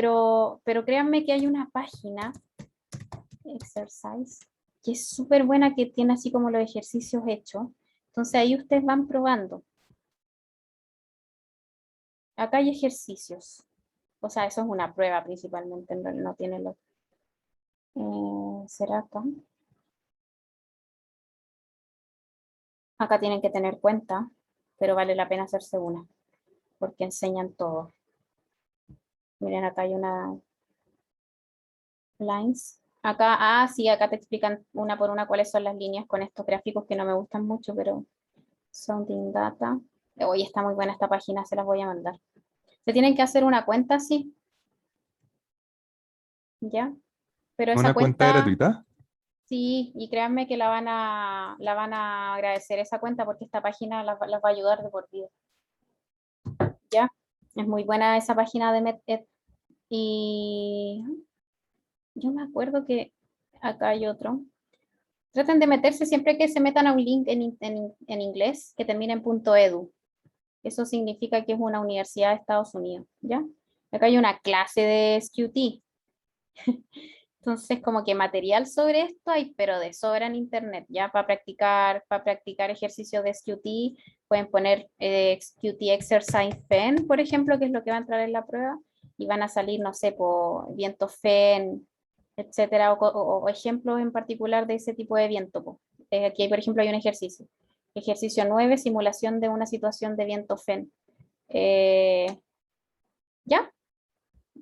créanme que hay una página, Exercise, que es súper buena, que tiene así como los ejercicios hechos. Entonces ahí ustedes van probando. Acá hay ejercicios. O sea, eso es una prueba principalmente, no tiene lo. ¿Será acá? Acá tienen que tener cuenta, pero vale la pena hacerse una, porque enseñan todo. Miren, acá hay una lines. Acá, sí, acá te explican una por una cuáles son las líneas con estos gráficos que no me gustan mucho, pero Sounding Data. Hoy está muy buena esta página, se las voy a mandar. Se tienen que hacer una cuenta, sí, ¿ya? Pero esa ¿Una cuenta cuenta, gratuita? sí, y créanme que la van a agradecer esa cuenta porque esta página las va a ayudar de por vida, ¿ya? Es muy buena esa página de MedEd. Y yo me acuerdo que acá hay otro. Traten de meterse siempre que se metan a un link en inglés que termine en .edu. Eso significa que es una universidad de Estados Unidos, ¿ya? Acá hay una clase de SQT. Entonces, como que material sobre esto hay, pero de sobra en internet, ¿ya? Para practicar ejercicios de SQT, pueden poner SQT Exercise FEN, por ejemplo, que es lo que va a entrar en la prueba, y van a salir, no sé, por viento FEN, etcétera, o ejemplos en particular de ese tipo de viento, po. Aquí, por ejemplo, hay un ejercicio. Ejercicio 9, simulación de una situación de viento FEN. Eh, ¿Ya?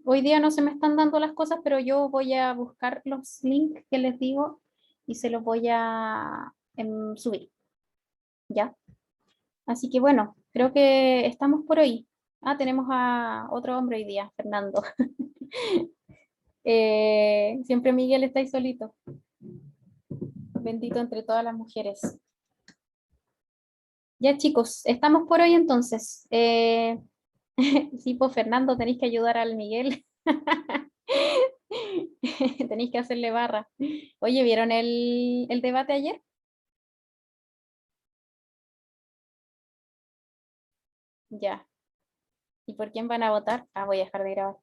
Hoy día no se me están dando las cosas, pero yo voy a buscar los links que les digo y se los voy a subir, ¿ya? Así que bueno, creo que estamos por hoy. Tenemos a otro hombre hoy día, Fernando. Siempre Miguel está ahí solito. Bendito entre todas las mujeres. Ya chicos, estamos por hoy entonces. Sí, pues Fernando, tenéis que ayudar al Miguel. Tenéis que hacerle barra. Oye, ¿vieron el debate ayer? Ya. ¿Y por quién van a votar? Ah, voy a dejar de grabar.